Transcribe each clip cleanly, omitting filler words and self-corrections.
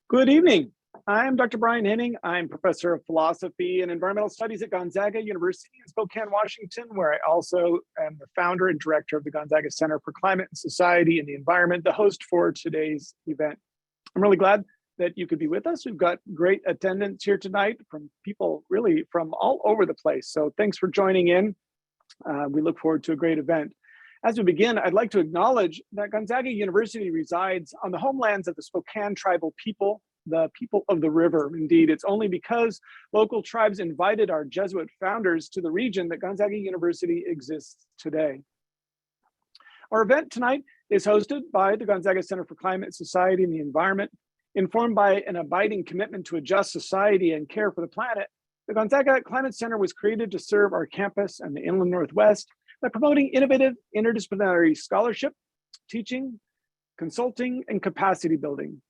Good evening. I'm Dr. Brian Henning. I'm professor of philosophy and environmental studies at Gonzaga University in Spokane, Washington, where I also am the founder and director of the Gonzaga Center for Climate and Society and the Environment, the host for today's event. I'm really glad that you could be with us. We've got great attendance here tonight from people really from all over the place. So thanks for joining in. We look forward to a great event. As we begin, I'd like to acknowledge that Gonzaga University resides on the homelands of the Spokane tribal people, the people of the river. Indeed, it's only because local tribes invited our Jesuit founders to the region that Gonzaga University exists today. Our event tonight is hosted by the Gonzaga Center for Climate, Society, and the Environment. Informed by an abiding commitment to a just society and care for the planet, the Gonzaga Climate Center was created to serve our campus and the Inland Northwest by promoting innovative interdisciplinary scholarship, teaching, consulting, and capacity building.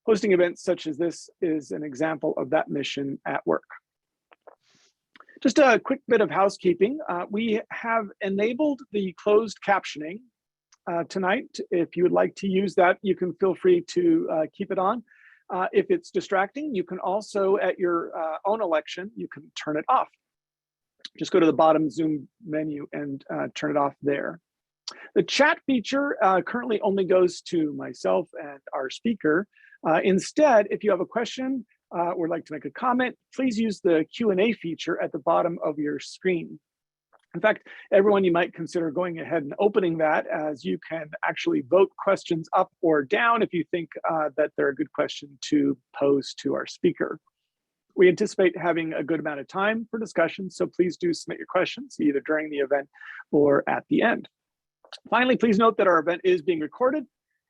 Hosting events such as this is an example of that mission at work. Just a quick bit of housekeeping. We have enabled the closed captioning tonight. If you would like to use that, you can feel free to keep it on. If it's distracting, you can also, at your own election, you can turn it off. Just go to the bottom Zoom menu and turn it off there. The chat feature currently only goes to myself and our speaker. Instead, if you have a question or would like to make a comment, please use the Q&A feature at the bottom of your screen. In fact, everyone, you might consider going ahead and opening that, as you can actually vote questions up or down if you think that they're a good question to pose to our speaker. We anticipate having a good amount of time for discussion, so please do submit your questions either during the event or at the end. Finally, please note that our event is being recorded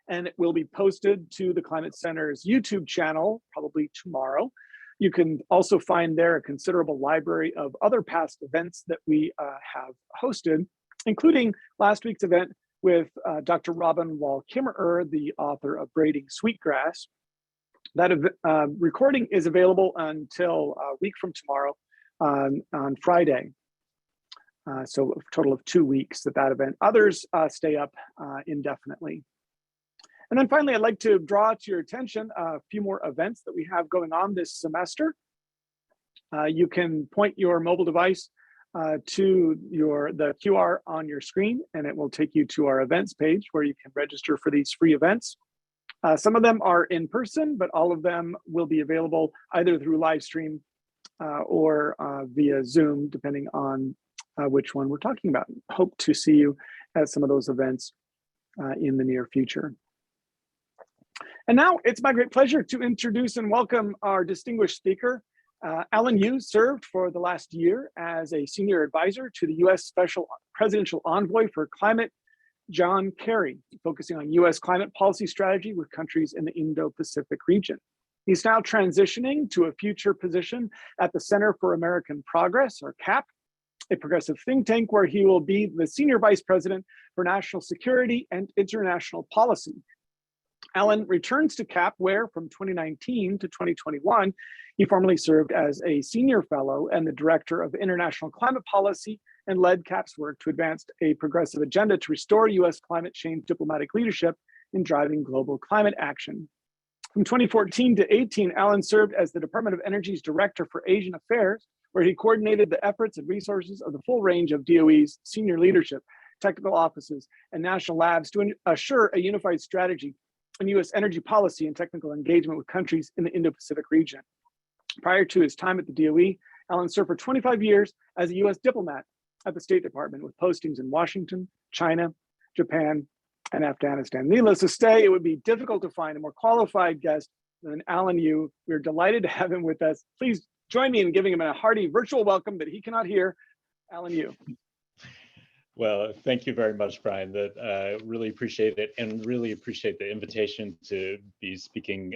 and it will be posted to the Climate Center's YouTube channel probably tomorrow. You can also find there a considerable library of other past events that we have hosted, including last week's event with Dr. Robin Wall-Kimmerer, the author of Braiding Sweetgrass. That recording is available until a week from tomorrow on Friday. So a total of 2 weeks at that event. Others stay up indefinitely. And then finally, I'd like to draw to your attention a few more events that we have going on this semester. You can point your mobile device to the QR on your screen, and it will take you to our events page where you can register for these free events. Some of them are in person, but all of them will be available either through live stream or via Zoom, depending on which one we're talking about. Hope to see you at some of those events in the near future. And now it's my great pleasure to introduce and welcome our distinguished speaker. Alan Yu served for the last year as a senior advisor to the U.S. Special Presidential Envoy for Climate John Kerry, focusing on U.S. climate policy strategy with countries in the Indo-Pacific region. He's now transitioning to a future position at the Center for American Progress, or CAP, a progressive think tank where he will be the Senior Vice President for National Security and International Policy. Alan returns to CAP, where from 2019 to 2021, he formerly served as a senior fellow and the director of international climate policy and led CAP's work to advance a progressive agenda to restore U.S. climate change diplomatic leadership in driving global climate action. From 2014 to 18, Alan served as the Department of Energy's Director for Asian Affairs, where he coordinated the efforts and resources of the full range of DOE's senior leadership, technical offices, and national labs to assure a unified strategy in U.S. energy policy and technical engagement with countries in the Indo-Pacific region. Prior to his time at the DOE, Alan served for 25 years as a U.S. diplomat at the State Department with postings in Washington, China, Japan, and Afghanistan. Needless to say, it would be difficult to find a more qualified guest than Alan Yu. We're delighted to have him with us. Please join me in giving him a hearty virtual welcome that he cannot hear. Alan Yu. Well, thank you very much, Brian. Really appreciate it, and really appreciate the invitation to be speaking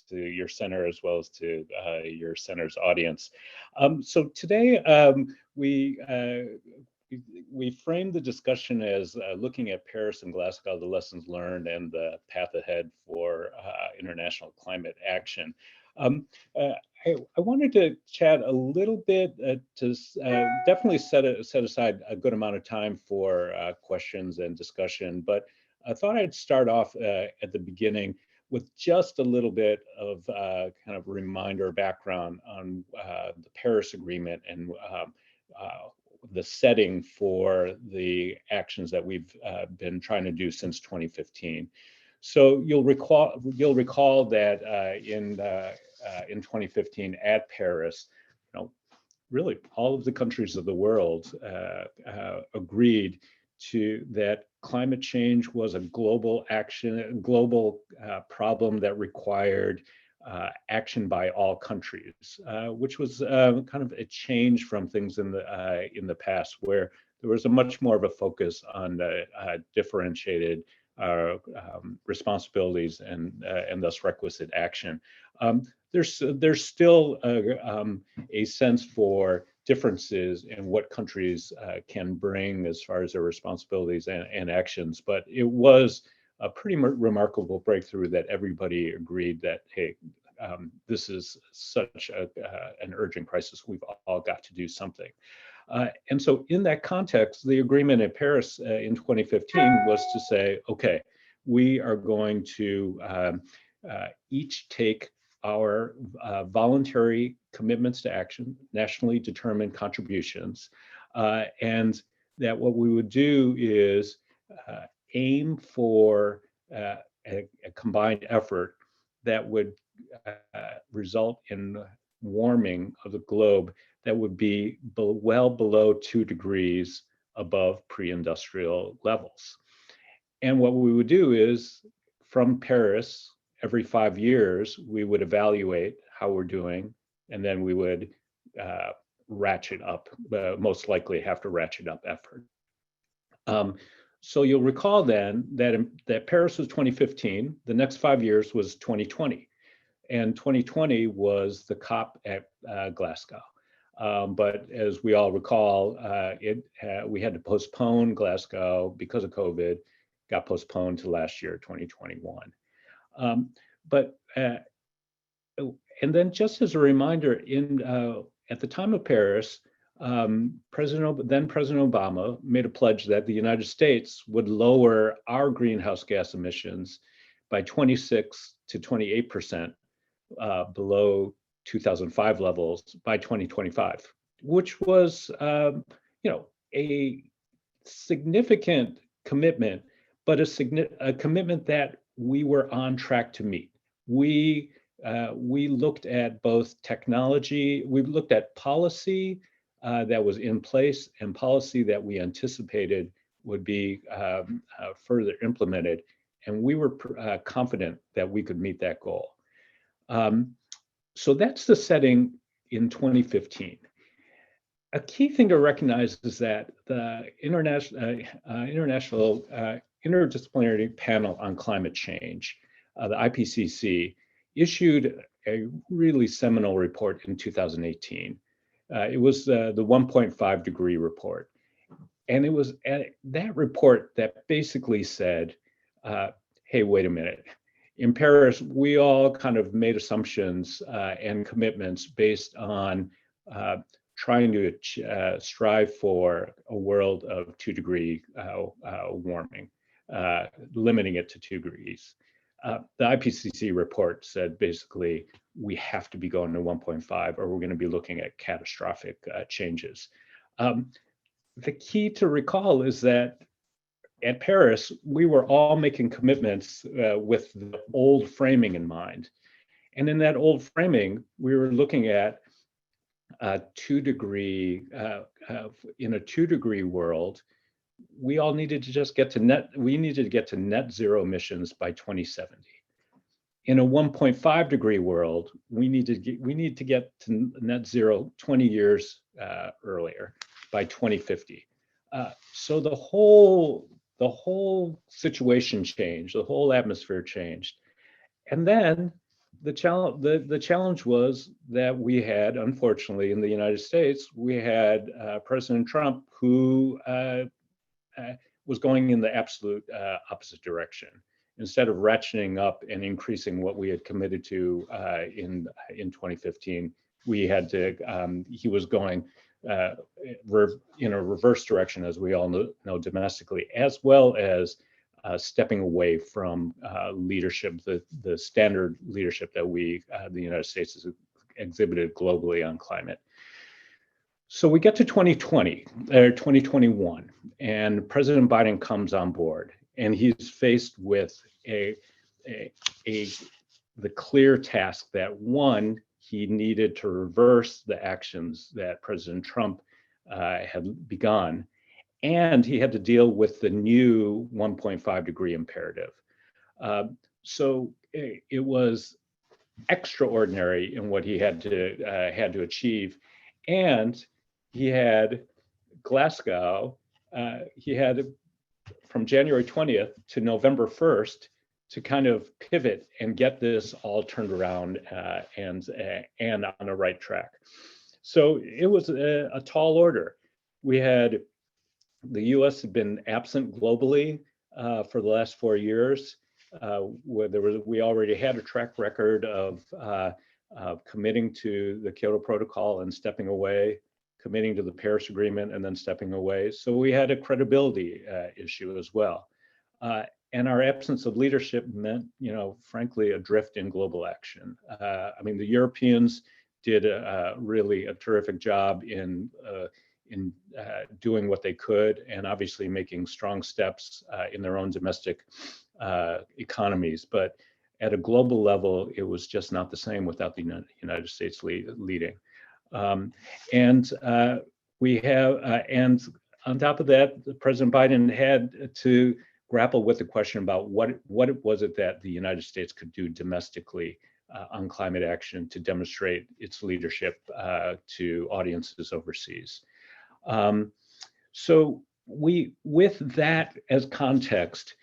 to your center as well as to your center's audience. So today we framed the discussion as looking at Paris and Glasgow, the lessons learned and the path ahead for international climate action. I wanted to chat a little bit to definitely set aside a good amount of time for questions and discussion, but I thought I'd start off at the beginning with just a little bit of kind of reminder background on the Paris Agreement and the setting for the actions that we've been trying to do since 2015. So you'll recall that in 2015 at Paris, really all of the countries of the world agreed to that climate change was a global problem that required action by all countries, which was kind of a change from things in the past, where there was a much more of a focus on differentiated responsibilities and thus requisite action. There's still a sense for differences in what countries can bring as far as their responsibilities and actions, but it was a pretty remarkable breakthrough that everybody agreed that, hey, this is such an urgent crisis. We've all got to do something. And so in that context, the agreement in Paris in 2015 was to say, okay, we are going to each take our voluntary commitments to action, nationally determined contributions, and that what we would do is aim for a combined effort that would result in warming of the globe that would be well below 2 degrees above pre-industrial levels. And what we would do is, from Paris, every 5 years, we would evaluate how we're doing, and then we would ratchet up, most likely have to ratchet up effort. So you'll recall then that Paris was 2015, the next 5 years was 2020. And 2020 was the COP at Glasgow. But as we all recall, we had to postpone Glasgow because of COVID, got postponed to last year, 2021. And then just as a reminder, at the time of Paris, President Obama made a pledge that the United States would lower our greenhouse gas emissions by 26 to 28% below 2005 levels by 2025, which was, a significant commitment, but a commitment that we were on track to meet. We looked at both technology, we looked at policy that was in place and policy that we anticipated would be further implemented, and we were confident that we could meet that goal. So that's the setting in 2015. A key thing to recognize is that the International Interdisciplinary Panel on Climate Change, the IPCC, issued a really seminal report in 2018. It was the 1.5 degree report. And it was that report that basically said, hey, wait a minute. In Paris, we all kind of made assumptions and commitments based on trying to strive for a world of 2 degree warming, limiting it to 2 degrees. The IPCC report said basically we have to be going to 1.5 or we're going to be looking at catastrophic changes. The key to recall is that at Paris, we were all making commitments with the old framing in mind. And in that old framing, we were looking at in a 2 degree world, we all needed to just get to net zero emissions by 2070. In a 1.5 degree world, we need to get to net zero 20 years earlier by 2050. So the whole situation changed, the whole atmosphere changed. And then the challenge was that we had, unfortunately, in the United States, we had President Trump who was going in the absolute opposite direction. Instead of ratcheting up and increasing what we had committed to in 2015, he was going in a reverse direction, as we all know domestically, as well as stepping away from leadership, the standard leadership that the United States has exhibited globally on climate. So we get to 2020 or 2021, and President Biden comes on board, and he's faced with the clear task that, one, he needed to reverse the actions that President Trump had begun, and he had to deal with the new 1.5 degree imperative. So it was extraordinary in what he had to achieve, and he had Glasgow. He had from January 20th to November 1st to kind of pivot and get this all turned around and on the right track. So it was a tall order. The U.S. had been absent globally for the last 4 years. We already had a track record of committing to the Kyoto Protocol and stepping away, committing to the Paris Agreement and then stepping away. So we had a credibility issue as well. And our absence of leadership meant, frankly, a drift in global action. I mean, the Europeans did really a terrific job in doing what they could, and obviously making strong steps in their own domestic economies. But at a global level, it was just not the same without the United States leading. And on top of that, President Biden had to grapple with the question about what was it that the United States could do domestically on climate action to demonstrate its leadership to audiences overseas. So with that as context,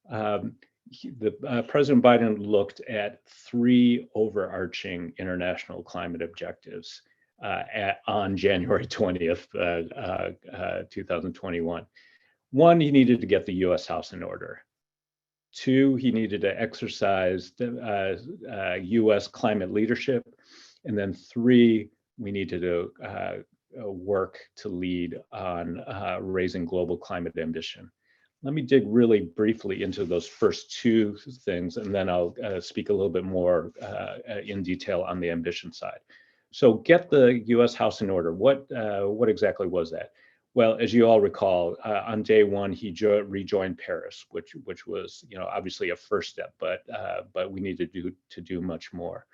President Biden looked at 3 overarching international climate objectives on January 20th, 2021. 1, he needed to get the U.S. House in order. 2, he needed to exercise U.S. climate leadership. And then 3, we needed to work to lead on raising global climate ambition. Let me dig really briefly into those first 2 things, and then I'll speak a little bit more in detail on the ambition side. So get the U.S. House in order. What exactly was that? Well, as you all recall, on day 1, he rejoined Paris, which was, obviously a first step, but we needed to do much more.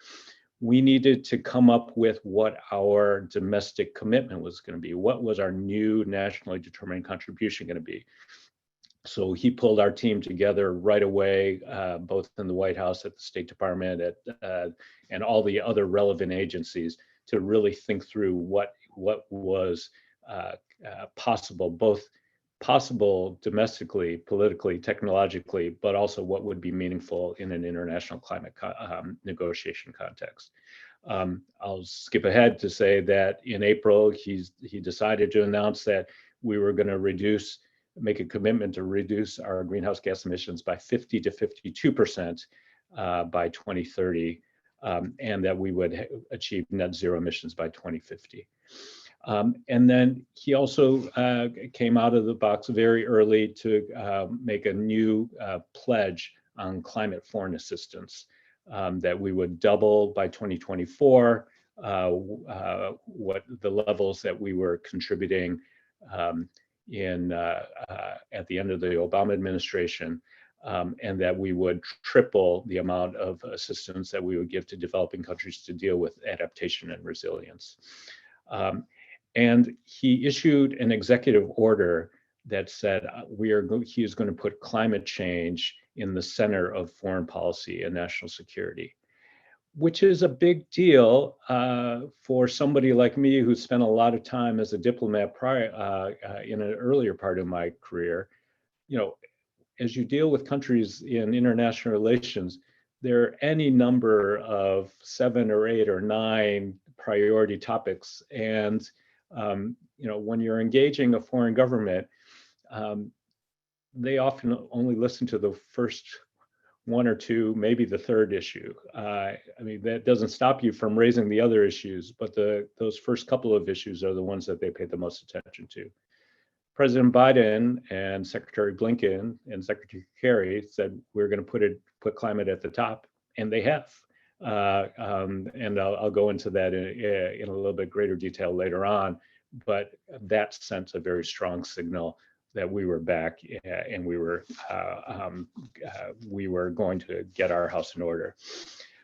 We needed to come up with what our domestic commitment was going to be. What was our new nationally determined contribution going to be? So he pulled our team together right away, both in the White House, at the State Department, and all the other relevant agencies, to really think through what was possible, both possible domestically, politically, technologically, but also what would be meaningful in an international climate negotiation context. I'll skip ahead to say that in April, he decided to announce that we were going to make a commitment to reduce our greenhouse gas emissions by 50 to 52% by 2030, and that we would achieve net zero emissions by 2050. And then he also came out of the box very early to make a new pledge on climate foreign assistance, that we would double by 2024 what the levels that we were contributing at the end of the Obama administration, and that we would triple the amount of assistance that we would give to developing countries to deal with adaptation and resilience. And he issued an executive order that said he is going to put climate change in the center of foreign policy and national security, which is a big deal for somebody like me who spent a lot of time as a diplomat in an earlier part of my career. As you deal with countries in international relations, there are any number of 7 or 8 or 9 priority topics, and when you're engaging a foreign government, they often only listen to the first 1 or 2, maybe the third issue. That doesn't stop you from raising the other issues, but those first couple of issues are the ones that they pay the most attention to. President Biden and Secretary Blinken and Secretary Kerry said we're going to put climate at the top, and they have. And I'll go into that in a little bit greater detail later on. But that sent a very strong signal that we were back and we were going to get our house in order.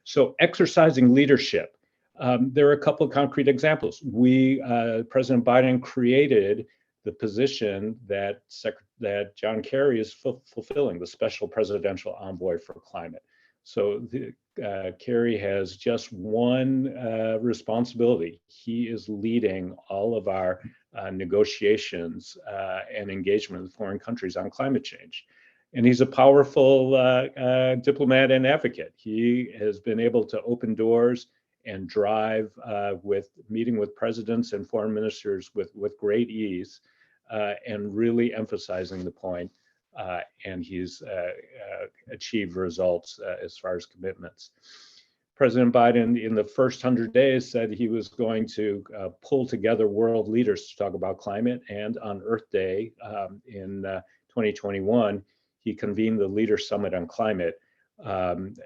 So exercising leadership. There are a couple of concrete examples. President Biden created the position that John Kerry is fulfilling, the Special Presidential Envoy for Climate. So Kerry has just one responsibility. He is leading all of our negotiations and engagement with foreign countries on climate change. And he's a powerful diplomat and advocate. He has been able to open doors and drive with meeting with presidents and foreign ministers with great ease and really emphasizing the point. And he's achieved results as far as commitments. President Biden, in the first 100 days, said he was going to pull together world leaders to talk about climate. And on Earth Day in 2021, he convened the Leader Summit on Climate. And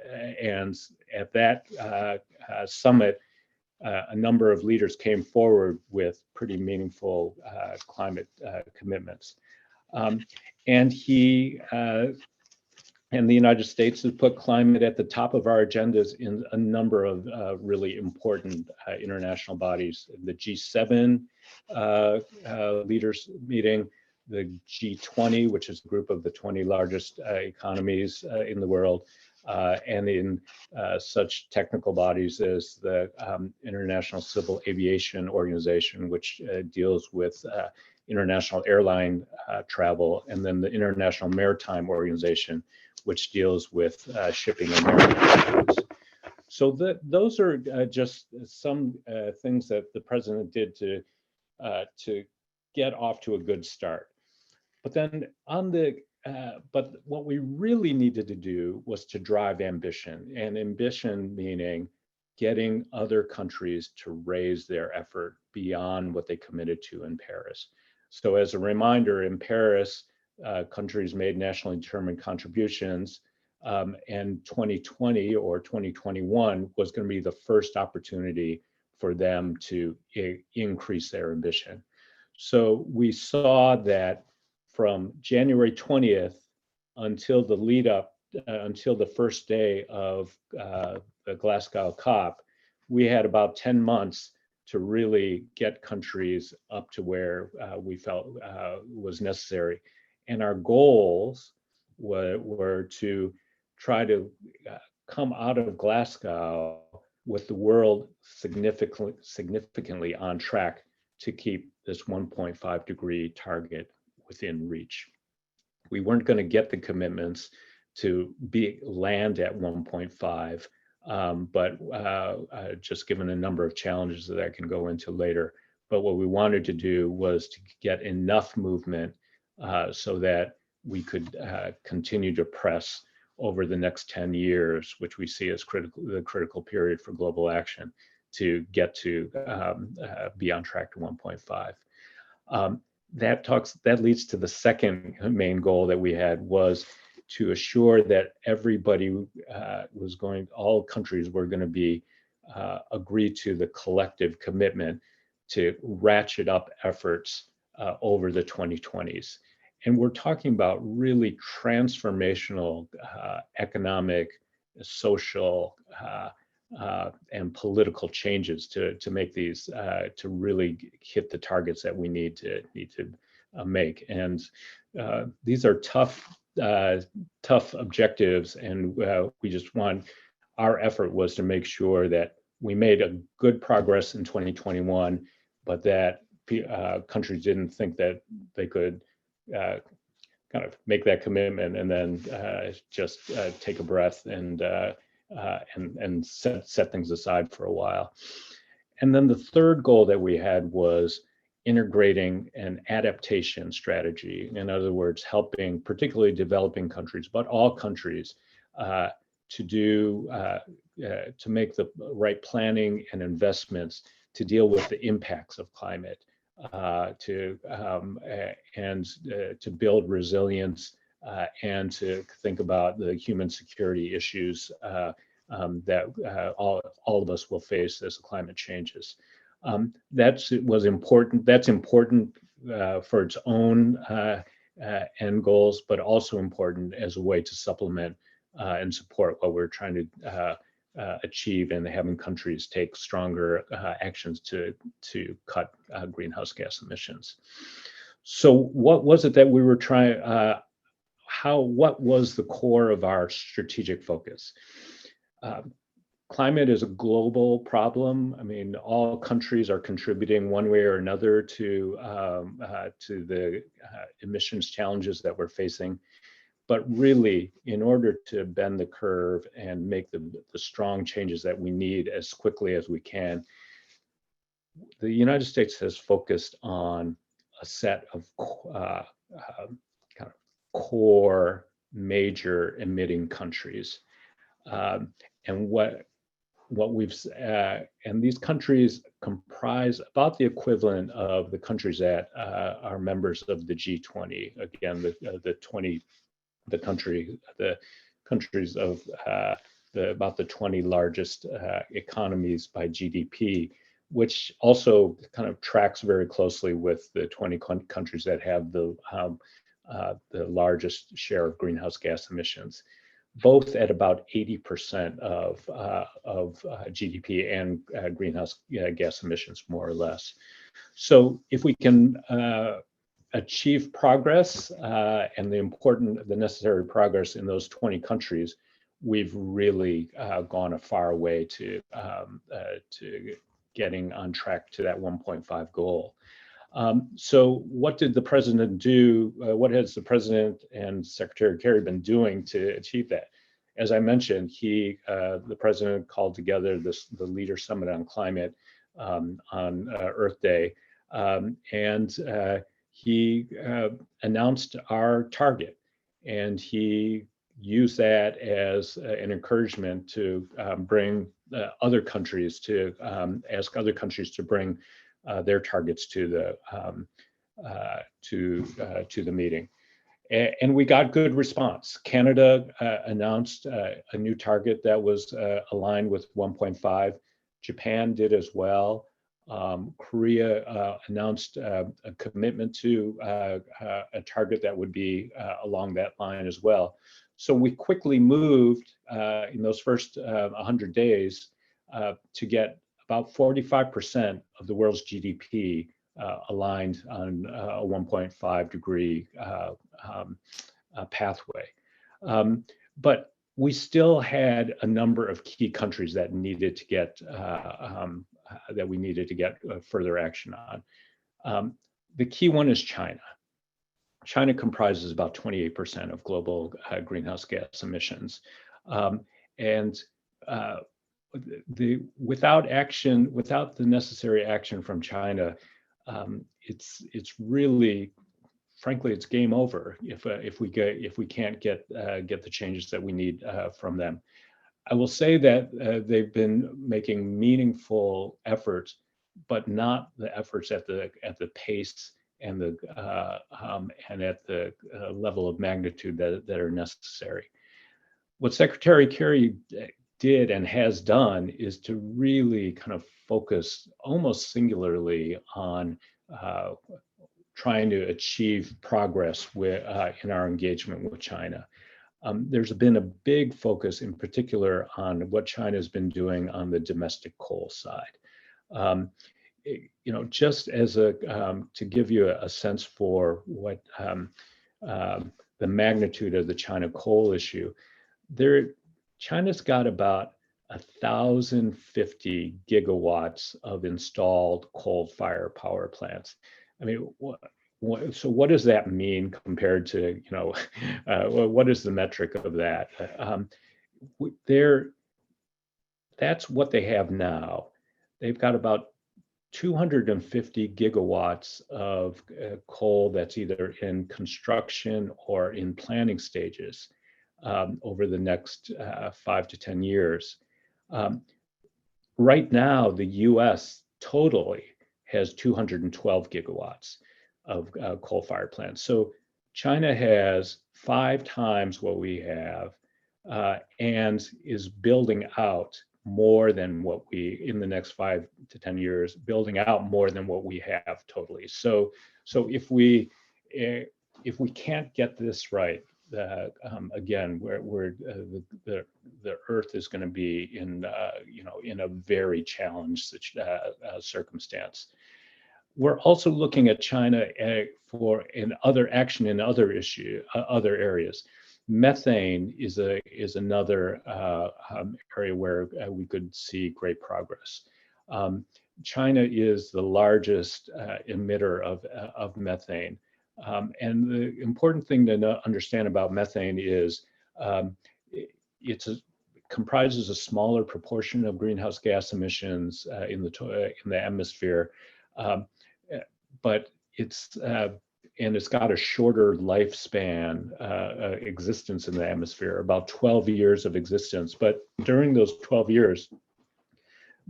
at that summit, a number of leaders came forward with pretty meaningful climate commitments. And he and the United States has put climate at the top of our agendas in a number of really important international bodies. The G7 leaders meeting, the G20, which is a group of the 20 largest economies in the world, and in such technical bodies as the International Civil Aviation Organization, which deals with international airline travel, and then the International Maritime Organization, which deals with shipping and maritime goods. So those are just some things that the president did to get off to a good start. But then but what we really needed to do was to drive ambition, and ambition meaning getting other countries to raise their effort beyond what they committed to in Paris. So as a reminder, in Paris, countries made nationally determined contributions, and 2020 or 2021 was going to be the first opportunity for them to increase their ambition. So we saw that from January 20th until the lead up, until the first day of the Glasgow COP, we had about 10 months to really get countries up to where we felt was necessary. And our goals were to try to come out of Glasgow with the world significantly on track to keep this 1.5 degree target within reach. We weren't going to get the commitments to land at 1.5, but just given a number of challenges that I can go into later. But what we wanted to do was to get enough movement so that we could continue to press over the next 10 years, which we see as the critical period for global action, to get to be on track to 1.5. That leads to the second main goal that we had, was to assure that everybody all countries were going to be agree to the collective commitment to ratchet up efforts over the 2020s. And we're talking about really transformational economic, social, and political changes to make these to really hit the targets that we need to make. And these are tough objectives, and we just our effort was to make sure that we made a good progress in 2021, but that countries didn't think that they could kind of make that commitment and then just take a breath and set things aside for a while. And then the third goal that we had was integrating an adaptation strategy. In other words, helping particularly developing countries, but all countries, to make the right planning and investments to deal with the impacts of climate to build resilience and to think about the human security issues that all of us will face as the climate changes. That's important. That's important for its own end goals, but also important as a way to supplement and support what we're trying to achieve in having countries take stronger actions to cut greenhouse gas emissions. So what was it that we were trying, what was the core of our strategic focus? Climate is a global problem. I mean, all countries are contributing one way or another to the emissions challenges that we're facing. But really, in order to bend the curve and make the strong changes that we need as quickly as we can, the United States has focused on a set of kind of core major emitting countries. And and these countries comprise about the equivalent of the countries that are members of the G20. Again, the countries of about the 20 largest economies by GDP, which also kind of tracks very closely with the 20 countries that have the largest share of greenhouse gas emissions, both at about 80% of GDP and greenhouse gas emissions, more or less. So if we can achieve progress and the necessary progress in those 20 countries, we've really gone a far way to getting on track to that 1.5 goal. So what did the president do? What has the president and Secretary Kerry been doing to achieve that? As I mentioned, the president called together the Leader Summit on Climate on Earth Day, and he announced our target, and he used that as an encouragement to bring other countries to ask other countries to bring their targets to the meeting. And we got good response. Canada announced a new target that was aligned with 1.5. Japan did as well. Korea announced a commitment to a target that would be along that line as well. So we quickly moved in those first 100 days to get about 45% of the world's GDP aligned on a 1.5 degree pathway. But we still had a number of key countries that needed to get that we needed to get further action on. The key one is China. China comprises about 28% of global greenhouse gas emissions. Without the necessary action from China, it's really, frankly, it's game over if we can't get the changes that we need from them. I will say that they've been making meaningful efforts, but not the efforts at the pace and at the level of magnitude that are necessary. What Secretary Kerry did and has done is to really kind of focus almost singularly on trying to achieve progress in our engagement with China. There's been a big focus in particular on what China has been doing on the domestic coal side. Just as to give you a sense for what the magnitude of the China coal issue, China's got about 1,050 gigawatts of installed coal-fired power plants. I mean, so what does that mean compared to, what is the metric of that? That's what they have now. They've got about 250 gigawatts of coal that's either in construction or in planning stages over the next 5 to 10 years. Right now, the US totally has 212 gigawatts of coal-fired plants. So China has 5 times what we have, and is building out more than what we, in the next 5 to 10 years, building out more than what we have totally. So if we can't get this right, again, the Earth is going to be in in a very challenged circumstance. We're also looking at China for other action in other areas. Methane is another area where we could see great progress. China is the largest emitter of methane. And the important thing to understand about methane is it comprises a smaller proportion of greenhouse gas emissions in the atmosphere, but it's got a shorter lifespan existence in the atmosphere, about 12 years of existence. But during those 12 years,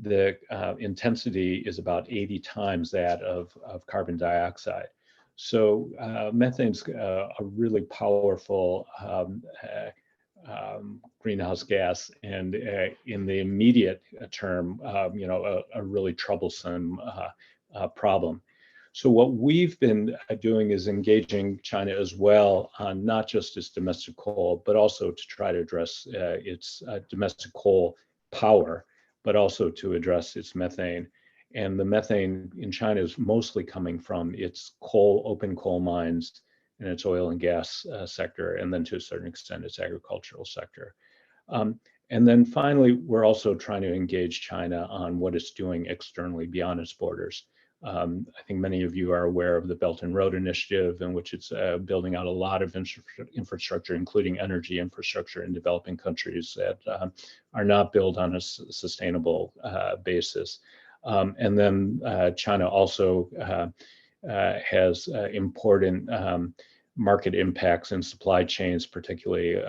the intensity is about 80 times that of carbon dioxide. So methane's a really powerful greenhouse gas, and in the immediate term, a really troublesome problem. So what we've been doing is engaging China as well on not just its domestic coal, but also to try to address its domestic coal power, but also to address its methane. And the methane in China is mostly coming from its open coal mines and its oil and gas sector, and then to a certain extent its agricultural sector. And then finally, we're also trying to engage China on what it's doing externally beyond its borders. I think many of you are aware of the Belt and Road Initiative, in which it's building out a lot of infrastructure, including energy infrastructure in developing countries that are not built on a sustainable basis. And then China also has important market impacts in supply chains, particularly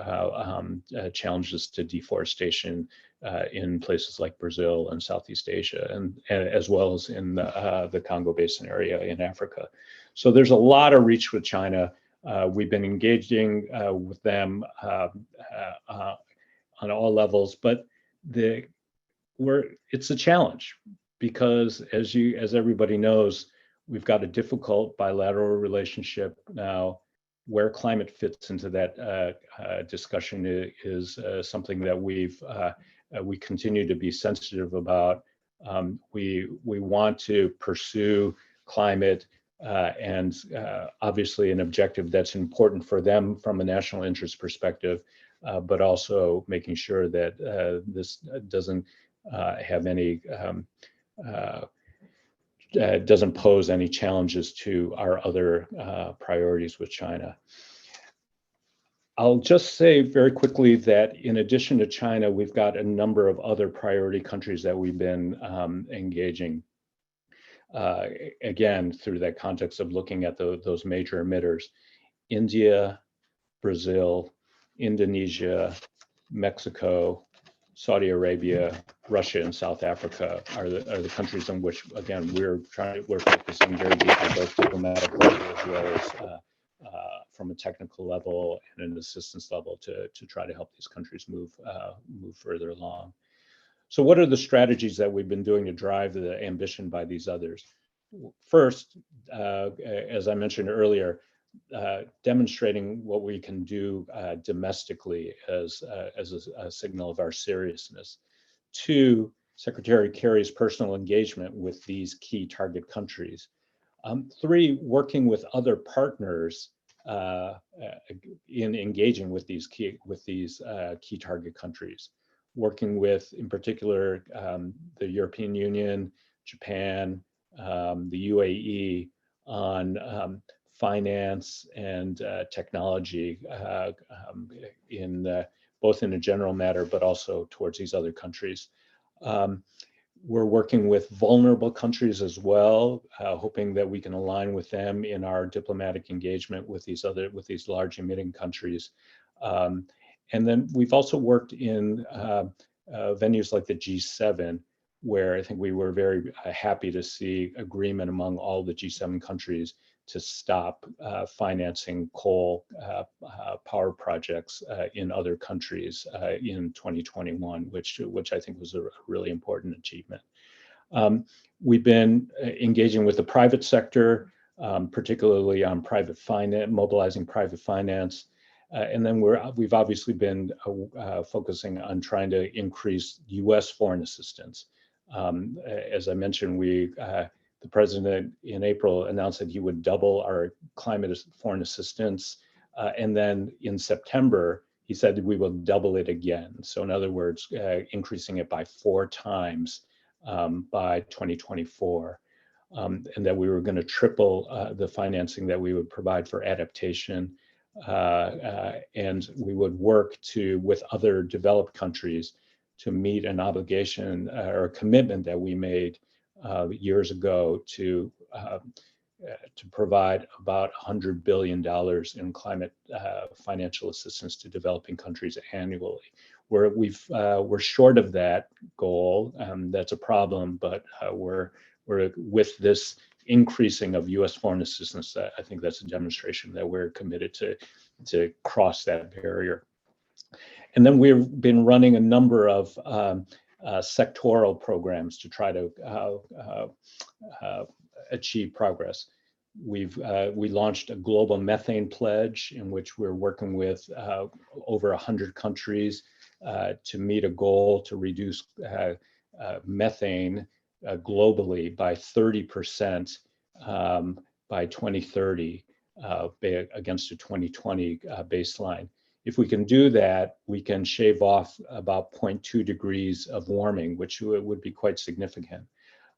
challenges to deforestation in places like Brazil and Southeast Asia, and as well as in the Congo Basin area in Africa. So there's a lot of reach with China. We've been engaging with them on all levels, but it's a challenge because, as everybody knows, we've got a difficult bilateral relationship now. Where climate fits into that discussion is something that we continue to be sensitive about. We want to pursue climate and obviously an objective that's important for them from a national interest perspective, but also making sure that this doesn't have any doesn't pose any challenges to our other priorities with China. I'll just say very quickly that in addition to China, we've got a number of other priority countries that we've been engaging, again, through that context of looking at those major emitters. India, Brazil, Indonesia, Mexico, Saudi Arabia, Russia, and South Africa are the countries in which, again, we're focusing very deeply, both diplomatic level as well as from a technical level and an assistance level to try to help these countries move further along. So what are the strategies that we've been doing to drive the ambition by these others? First, as I mentioned earlier, demonstrating what we can do domestically as a signal of our seriousness. 2, Secretary Kerry's personal engagement with these key target countries. 3, working with other partners in engaging with these key target countries. Working with, in particular, the European Union, Japan, the UAE on finance and technology both in a general matter, but also towards these other countries. We're working with vulnerable countries as well, hoping that we can align with them in our diplomatic engagement with these large emitting countries. And then we've also worked in venues like the G7, where I think we were very happy to see agreement among all the G7 countries to stop financing coal power projects in other countries in 2021, which I think was a really important achievement. We've been engaging with the private sector, particularly on private finance, mobilizing private finance. And then we've obviously been focusing on trying to increase US foreign assistance. As I mentioned, the president in April announced that he would double our climate foreign assistance. And then in September, he said that we will double it again. So in other words, increasing it by 4 times by 2024. And that we were going to triple the financing that we would provide for adaptation. And we would work with other developed countries to meet an obligation or a commitment that we made years ago to provide about $100 billion in climate financial assistance to developing countries annually. We're short of that goal. That's a problem, but we're with this increasing of U.S. foreign assistance. I think that's a demonstration that we're committed to cross that barrier. And then we've been running a number of sectoral programs to try to achieve progress. We launched a global methane pledge in which we're working with over 100 countries to meet a goal to reduce methane globally by 30% by 2030 against a 2020 baseline. If we can do that, we can shave off about 0.2 degrees of warming, which would be quite significant.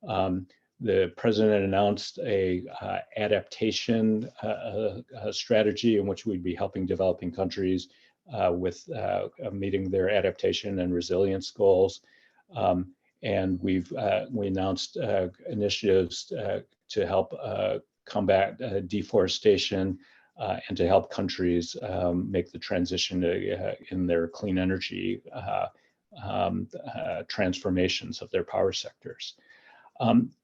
The president announced a adaptation strategy in which we'd be helping developing countries with meeting their adaptation and resilience goals. And we announced initiatives to help combat deforestation and to help countries make the transition in their clean energy transformations of their power sectors.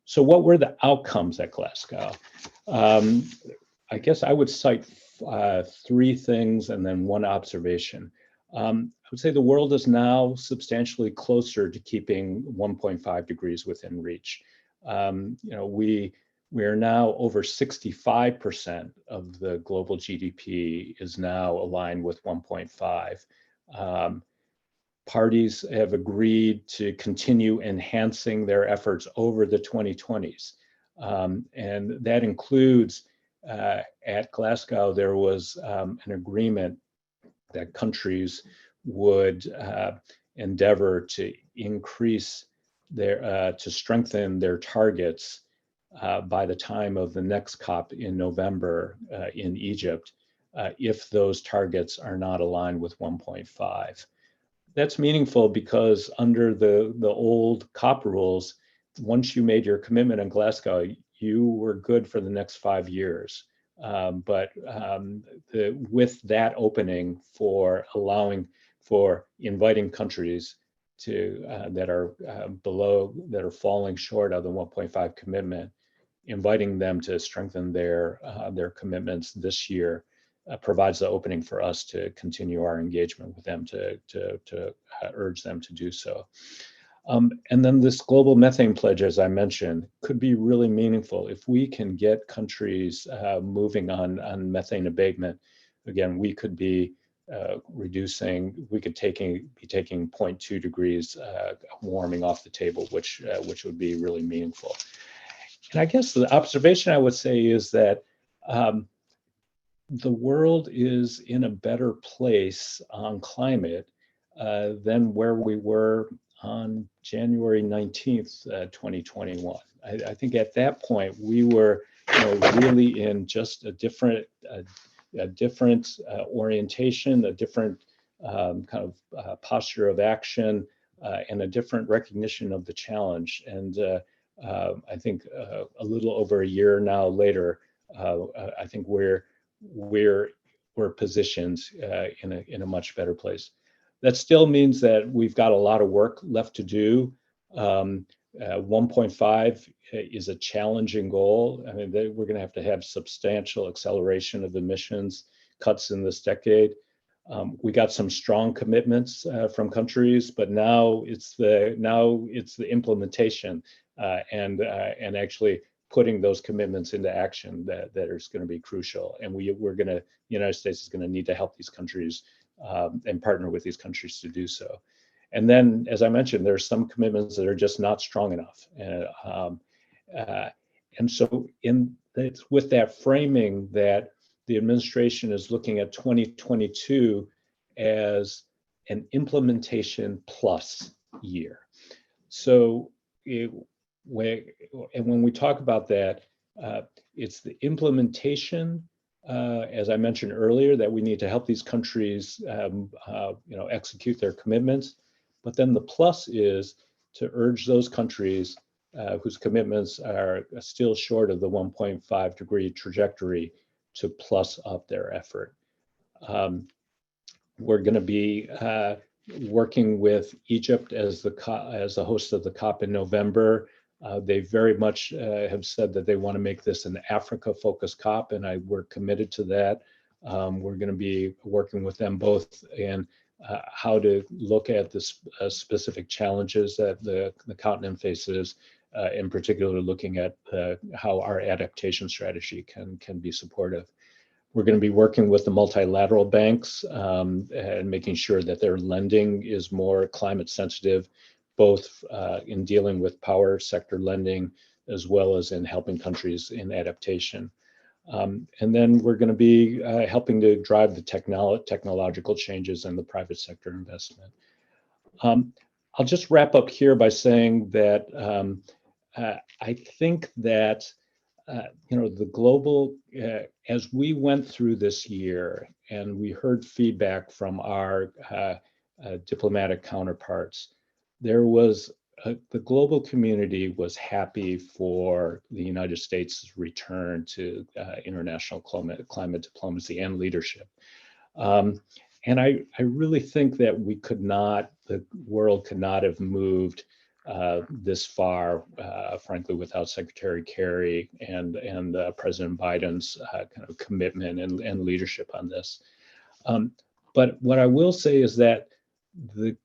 So what were the outcomes at Glasgow? I guess I would cite 3 things and then 1 observation. I would say the world is now substantially closer to keeping 1.5 degrees within reach. We are now over 65% of the global GDP is now aligned with 1.5. Parties have agreed to continue enhancing their efforts over the 2020s. And that includes at Glasgow, there was an agreement that countries would endeavor to increase to strengthen their targets by the time of the next COP in November in Egypt, if those targets are not aligned with 1.5. That's meaningful because under the old COP rules, once you made your commitment in Glasgow, you were good for the next 5 years. But with that opening for inviting countries that are falling short of the 1.5 commitment, inviting them to strengthen their commitments this year provides the opening for us to continue our engagement with them to urge them to do so. And then this global methane pledge, as I mentioned, could be really meaningful. If we can get countries moving on methane abatement, again, we could be be taking 0.2 degrees warming off the table, which would be really meaningful. And I guess the observation I would say is that the world is in a better place on climate than where we were on January 19th, 2021. I think at that point we were really in just a different orientation, a different kind of posture of action, and a different recognition of the challenge. And I think a little over a year now later, I think we're positioned in a much better place. That still means that we've got a lot of work left to do. 1.5 is a challenging goal. I mean, we're going to have substantial acceleration of emissions cuts in this decade. We got some strong commitments from countries, but now it's the implementation and actually putting those commitments into action that is going to be crucial. And the United States is going to need to help these countries and partner with these countries to do so. And then, as I mentioned, there are some commitments that are just not strong enough. And so it's with that framing that the administration is looking at 2022 as an implementation plus year. So when we talk about that, it's the implementation, as I mentioned earlier, that we need to help these countries execute their commitments. But then the plus is to urge those countries whose commitments are still short of the 1.5 degree trajectory to plus up their effort. We're going to be working with Egypt as the host of the COP in November. They very much have said that they want to make this an Africa-focused COP, and we're committed to that. We're going to be working with them both in how to look at the specific challenges that the continent faces, in particular looking at how our adaptation strategy can be supportive. We're going to be working with the multilateral banks and making sure that their lending is more climate sensitive, both in dealing with power sector lending as well as in helping countries in adaptation. And then we're going to be helping to drive the technological changes and the private sector investment. I'll just wrap up here by saying that I think that the global, as we went through this year and we heard feedback from our diplomatic counterparts, there was the global community was happy for the United States' return to international climate diplomacy and leadership. And I really think that the world could not have moved this far, frankly, without Secretary Kerry and President Biden's kind of commitment and leadership on this. But what I will say is that the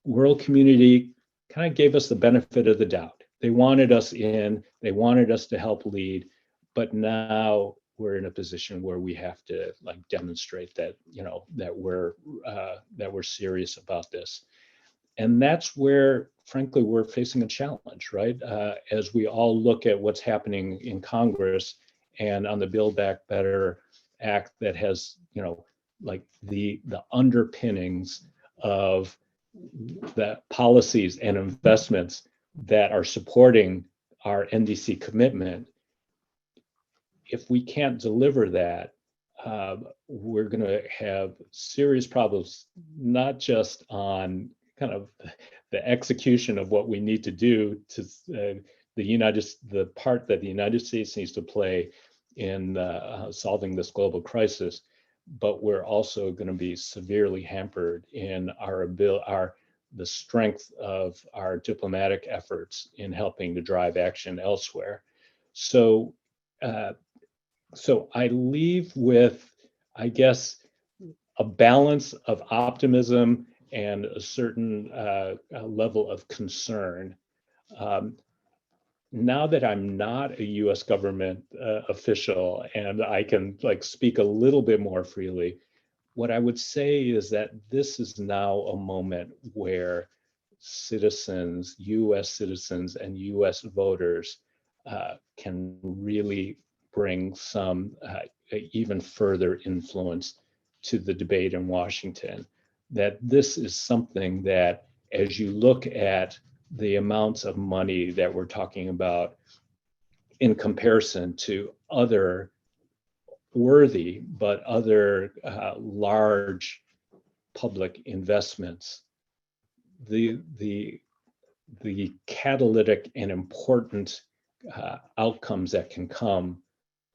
world community kind of gave us the benefit of the doubt. They wanted us in, they wanted us to help lead, but now we're in a position where we have to demonstrate that that we're serious about this. And that's where, frankly, we're facing a challenge, right? As we all look at what's happening in Congress and on the Build Back Better Act that has, the underpinnings of the policies and investments that are supporting our NDC commitment. If we can't deliver that, we're going to have serious problems, not just on kind of the execution of what we need to do to the part that the United States needs to play in solving this global crisis, but we're also going to be severely hampered in the strength of our diplomatic efforts in helping to drive action elsewhere. So I leave with, I guess, a balance of optimism and a certain level of concern. Now that I'm not a U.S. government official and I can speak a little bit more freely, what I would say is that this is now a moment where citizens, U.S. citizens and U.S. voters can really bring some even further influence to the debate in Washington. That this is something that, as you look at the amounts of money that we're talking about in comparison to other worthy but other large public investments, the catalytic and important outcomes that can come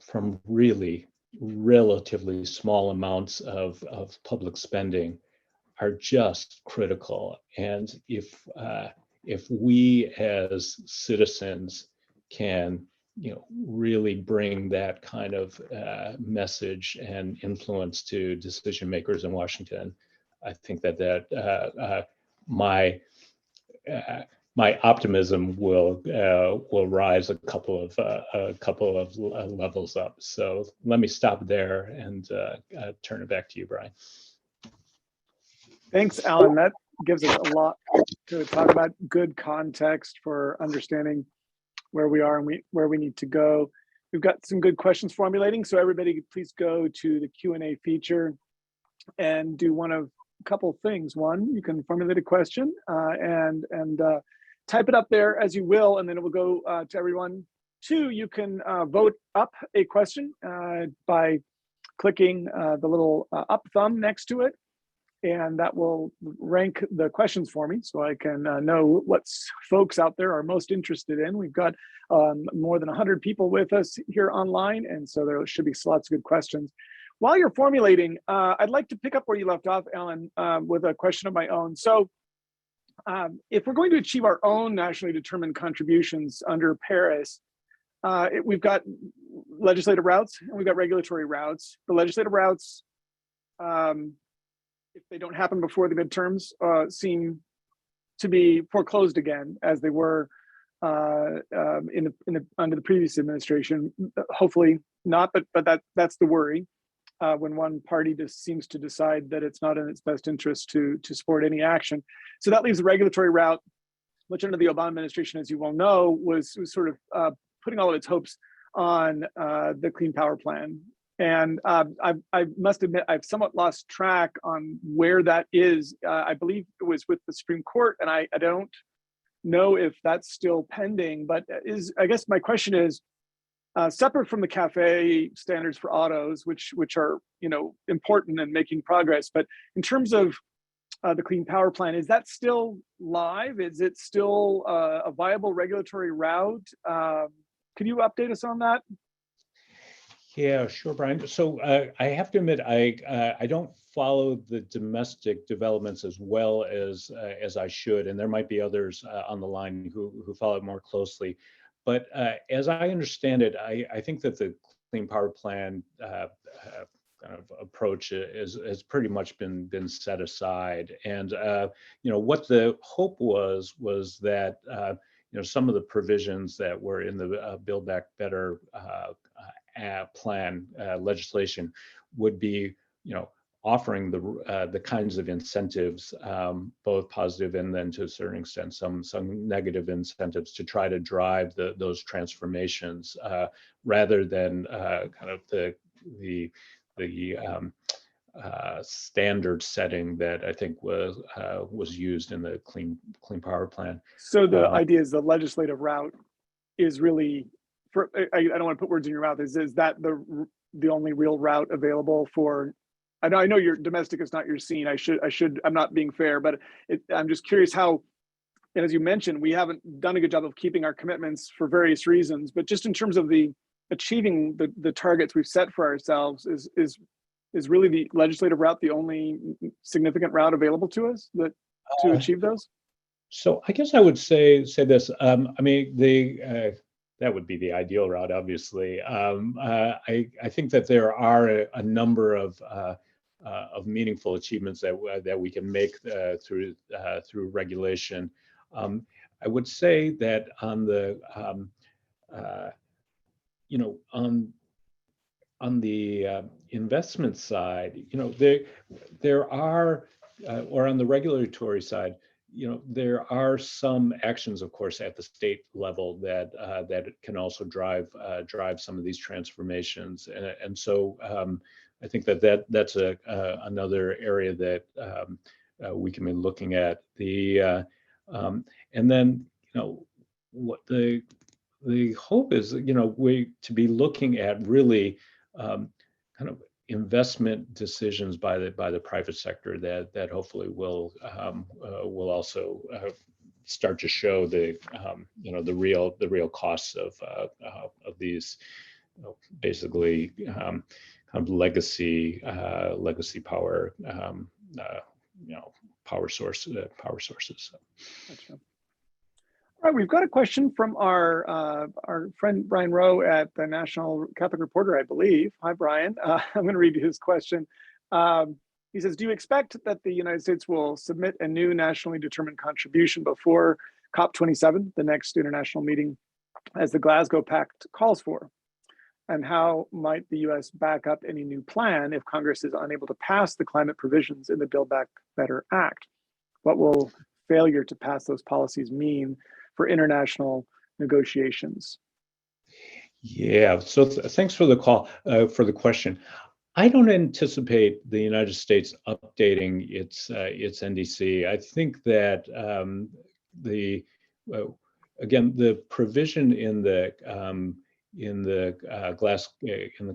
from really relatively small amounts of public spending are just critical. And if if we as citizens can, really bring that kind of message and influence to decision makers in Washington, I think that my my optimism will rise a couple of levels up. So let me stop there and turn it back to you, Brian. Thanks, Alan. That gives us a lot to talk about. Good context for understanding where we are and where we need to go. We've got some good questions formulating, so everybody please go to the Q&A feature and do a couple things. One, you can formulate a question and type it up there as you will, and then it will go to everyone. Two, you can vote up a question by clicking the little up thumb next to it, and that will rank the questions for me so I can know what folks out there are most interested in. We've got more than 100 people with us here online, and so there should be lots of good questions. While you're formulating, I'd like to pick up where you left off, Alan, with a question of my own. So if we're going to achieve our own nationally determined contributions under Paris, we've got legislative routes and we've got regulatory routes. The legislative routes, if they don't happen before the midterms, seem to be foreclosed again, as they were under the previous administration. Hopefully not, but that's the worry. When one party just seems to decide that it's not in its best interest to support any action. So that leaves the regulatory route, which under the Obama administration, as you well know, was sort of putting all of its hopes on the Clean Power Plan. And I must admit, I've somewhat lost track on where that is. I believe it was with the Supreme Court, and I don't know if that's still pending, but I guess my question is, separate from the CAFE standards for autos, which are important and making progress, but in terms of the Clean Power Plan, is that still live? Is it still a viable regulatory route? Can you update us on that? Yeah, sure, Brian. So I have to admit, I don't follow the domestic developments as well as I should, and there might be others on the line who follow it more closely. But as I understand it, I think that the Clean Power Plan kind of approach has pretty much been set aside. And what the hope was that some of the provisions that were in the Build Back Better plan legislation would be offering the kinds of incentives, both positive and then to a certain extent some negative incentives to try to drive those transformations, rather than kind of the standard setting that I think was used in the Clean Power Plan. So the idea is the legislative route is really, I don't want to put words in your mouth. Is that the only real route available for? I know your domestic is not your scene. I'm not being fair, but I'm just curious how, and as you mentioned, we haven't done a good job of keeping our commitments for various reasons, but just in terms of achieving the targets we've set for ourselves, is really the legislative route the only significant route available to us to achieve those? So I guess I would say this. I mean, that would be the ideal route, obviously. I think that there are a number of meaningful achievements that we can make through regulation. I would say that on the on the investment side, there are, or on the regulatory side, there are some actions, of course, at the state level that can also drive some of these transformations, and so I think that's another area that we can be looking at. And then what the hope is, we to be looking at really kind of investment decisions by the private sector that hopefully will also start to show the real costs of these basically kind of legacy power power sources. Gotcha. All right, we've got a question from our friend Brian Rowe at the National Catholic Reporter, I believe. Hi, Brian. I'm going to read his question. He says, do you expect that the United States will submit a new nationally determined contribution before COP27, the next international meeting, as the Glasgow Pact calls for? And how might the US back up any new plan if Congress is unable to pass the climate provisions in the Build Back Better Act? What will failure to pass those policies mean for international negotiations? Yeah, so thanks for the call, for the question. I don't anticipate the United States updating its NDC. I think that the again, the provision in the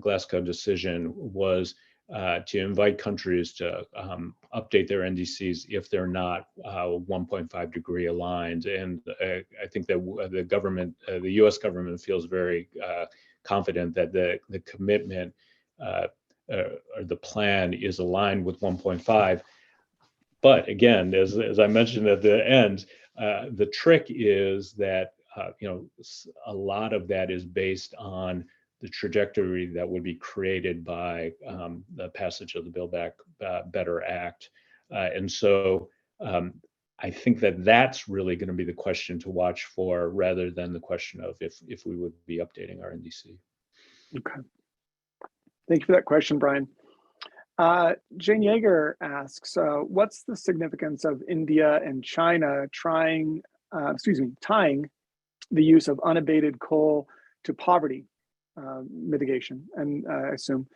Glasgow decision was to invite countries to update their NDCs if they're not 1.5 degree aligned. And I think that the government, the U.S. government, feels very confident that the commitment or the plan is aligned with 1.5. But again, as I mentioned at the end, the trick is that a lot of that is based on the trajectory that would be created by the passage of the Build Back Better Act. And so I think that that's really going to be the question to watch for, rather than the question of if we would be updating our NDC. Okay. Thank you for that question, Brian. Jane Yeager asks, what's the significance of India and China tying the use of unabated coal to poverty mitigation, and I assume,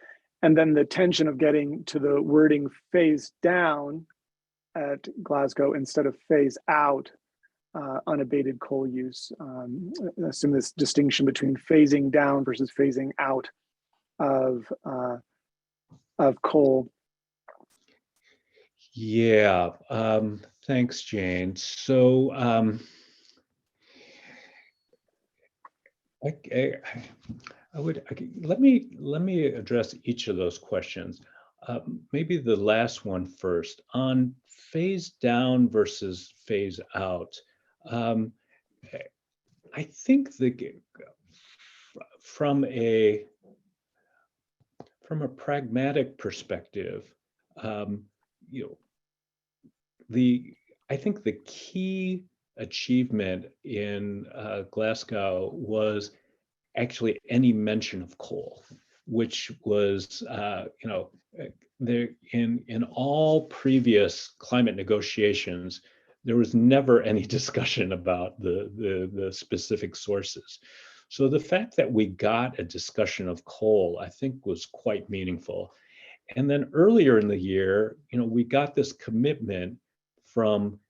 and then the tension of getting to the wording phase down at Glasgow instead of phase out unabated coal use. I assume this distinction between phasing down versus phasing out of coal. Yeah, thanks, Jane. So let me address each of those questions. Maybe the last one first. On phase down versus phase out, I think from a pragmatic perspective, I think the key achievement in Glasgow was actually any mention of coal, which was, there in all previous climate negotiations, there was never any discussion about the specific sources. So the fact that we got a discussion of coal, I think, was quite meaningful. And then earlier in the year, we got this commitment from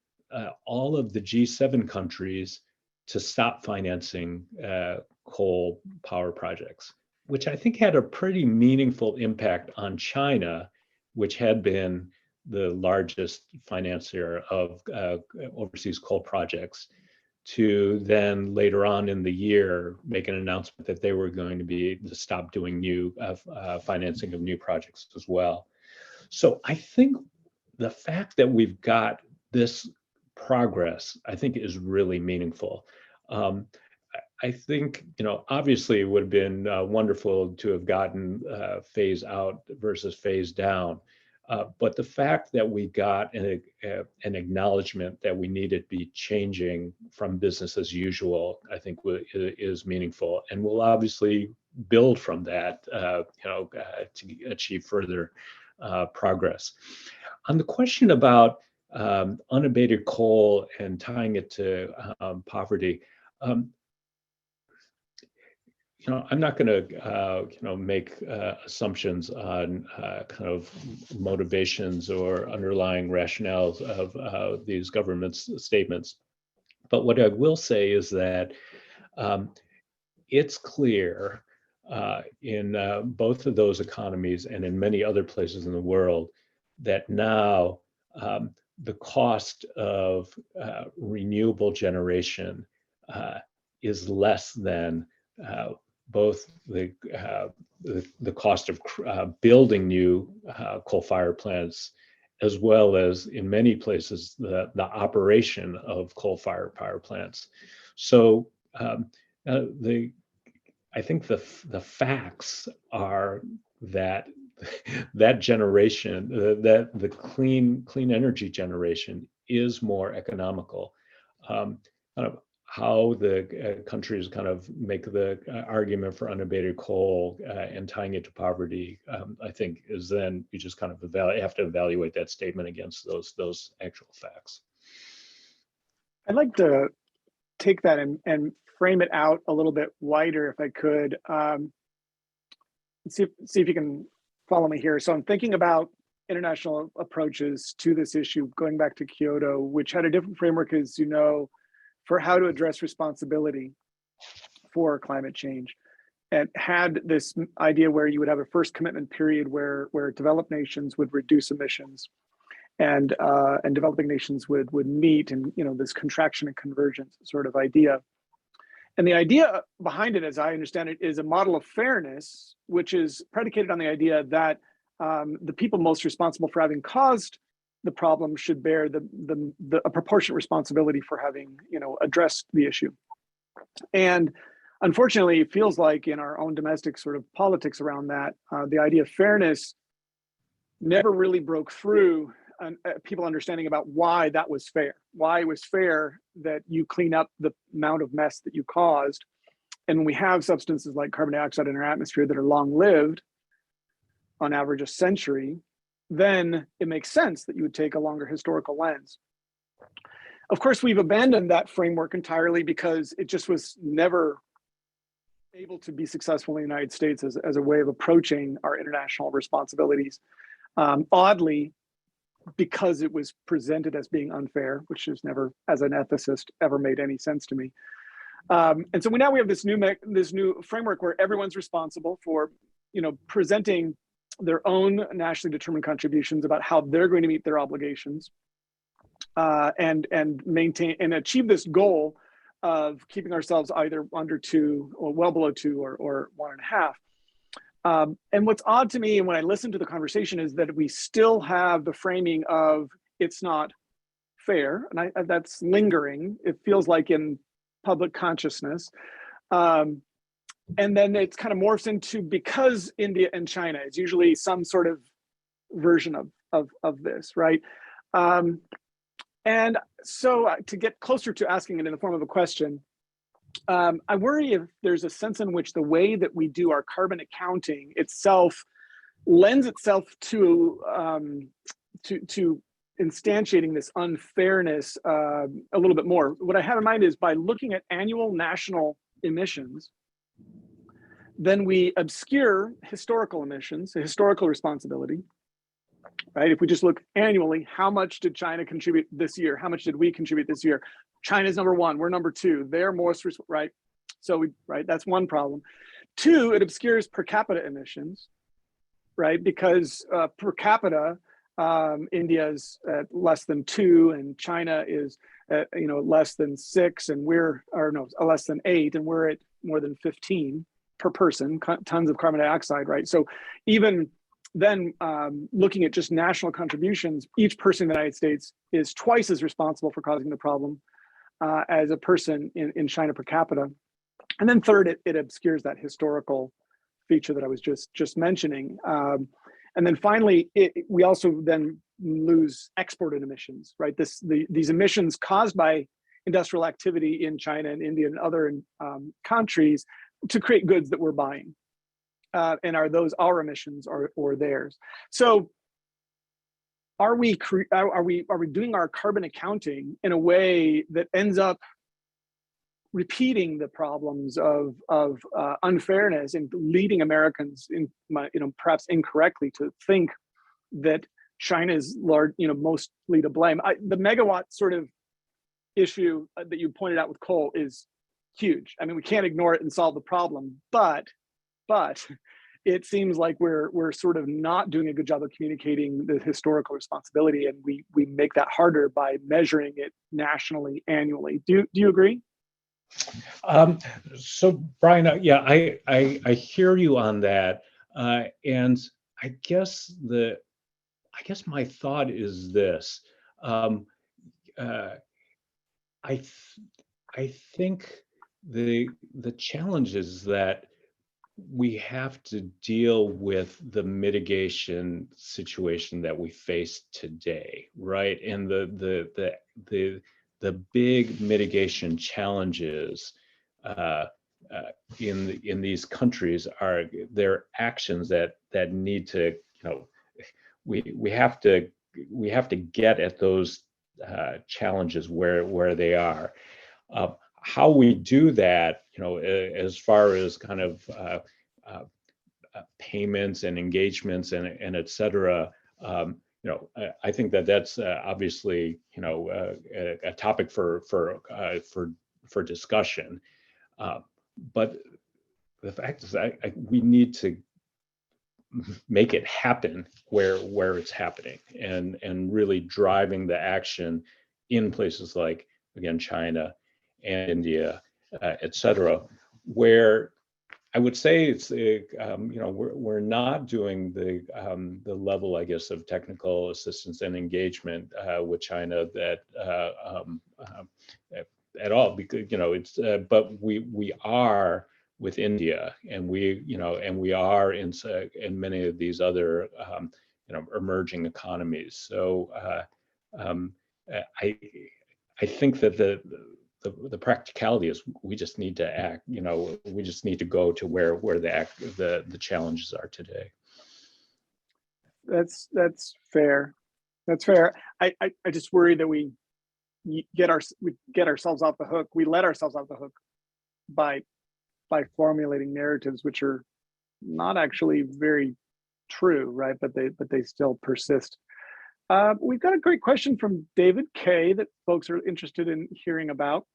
all of the G7 countries to stop financing coal power projects, which I think had a pretty meaningful impact on China, which had been the largest financier of overseas coal projects, to then later on in the year make an announcement that they were going to stop doing new financing of new projects as well. So I think the fact that we've got this progress, I think, is really meaningful. I think, obviously it would have been wonderful to have gotten phase out versus phase down. But the fact that we got an acknowledgement that we needed to be changing from business as usual, I think is meaningful, and we'll obviously build from that, to achieve further progress. On the question about unabated coal and tying it to poverty, I'm not going to make assumptions on kind of motivations or underlying rationales of these government's statements. But what I will say is that it's clear in both of those economies and in many other places in the world that now the cost of renewable generation is less than both the cost of building new coal-fired plants, as well as in many places the operation of coal-fired power plants. So I think the facts are that that generation, that the clean energy generation is more economical. Kind of how the countries kind of make the argument for unabated coal and tying it to poverty, I think is then you just kind of have to evaluate that statement against those actual facts. I'd like to take that and frame it out a little bit wider, if I could. See if you can follow me here. So I'm thinking about international approaches to this issue, going back to Kyoto, which had a different framework, as you know, for how to address responsibility for climate change. And had this idea where you would have a first commitment period where developed nations would reduce emissions and developing nations would meet, and this contraction and convergence sort of idea. And the idea behind it, as I understand it, is a model of fairness, which is predicated on the idea that the people most responsible for having caused the problem should bear a proportionate responsibility for having addressed the issue. And unfortunately, it feels like in our own domestic sort of politics around that, the idea of fairness never really broke through people understanding about why that was fair, why it was fair that you clean up the amount of mess that you caused. And when we have substances like carbon dioxide in our atmosphere that are long-lived, on average a century, then it makes sense that you would take a longer historical lens. Of course, we've abandoned that framework entirely because it just was never able to be successful in the United States as a way of approaching our international responsibilities. Oddly, because it was presented as being unfair, which has never, as an ethicist, ever made any sense to me. And so now we have this new framework where everyone's responsible for, presenting their own nationally determined contributions about how they're going to meet their obligations, and maintain and achieve this goal of keeping ourselves either under 2 or well below 2 or 1.5. And what's odd to me, and when I listen to the conversation, is that we still have the framing of it's not fair, and that's lingering. It feels like in public consciousness, and then it's kind of morphs into because India and China is usually some sort of version of this, right? And so to get closer to asking it in the form of a question, I worry if there's a sense in which the way that we do our carbon accounting itself lends itself to instantiating this unfairness a little bit more. What I have in mind is by looking at annual national emissions, then we obscure historical emissions, historical responsibility, right? If we just look annually, how much did China contribute this year? How much did we contribute this year? China's number 1, we're number 2. They're most, right? So that's one problem. 2, it obscures per capita emissions, right? Because per capita, India's at less than 2, and China is at, less than 6, and less than 8, and we're at more than 15 per person, tons of carbon dioxide, right? So even then, looking at just national contributions, each person in the United States is twice as responsible for causing the problem as a person in China per capita. And then third, it obscures that historical feature that I was just mentioning. And then finally, we also then lose exported emissions, right? These emissions caused by industrial activity in China and India and other countries to create goods that we're buying. And are those our emissions or theirs? So are we doing our carbon accounting in a way that ends up repeating the problems of unfairness and leading Americans, perhaps incorrectly, to think that China is mostly to blame? The megawatt sort of issue that you pointed out with coal is huge. I mean, we can't ignore it and solve the problem, but it seems like we're sort of not doing a good job of communicating the historical responsibility, and we make that harder by measuring it nationally, annually. Do you agree? So Brian, I hear you on that, and I guess my thought is this: I think the challenge is that we have to deal with the mitigation situation that we face today, right? And the big mitigation challenges uh, in these countries are their actions that need to, we have to get at those challenges where they are. How we do that, as far as kind of uh, payments and engagements and et cetera, I think that's obviously, a topic for discussion. But the fact is, we need to make it happen where it's happening, and really driving the action in places like, again, China and India, et cetera, where I would say it's we're not doing the level, I guess, of technical assistance and engagement with China that at all, because it's but we are with India, and we are in many of these other emerging economies. So um, I I think that the practicality is we just need to act. We just need to go to where the challenges are today. That's fair. That's fair. I just worry that we get ourselves off the hook. We let ourselves off the hook by formulating narratives which are not actually very true, right? But they still persist. We've got a great question from David K that folks are interested in hearing about.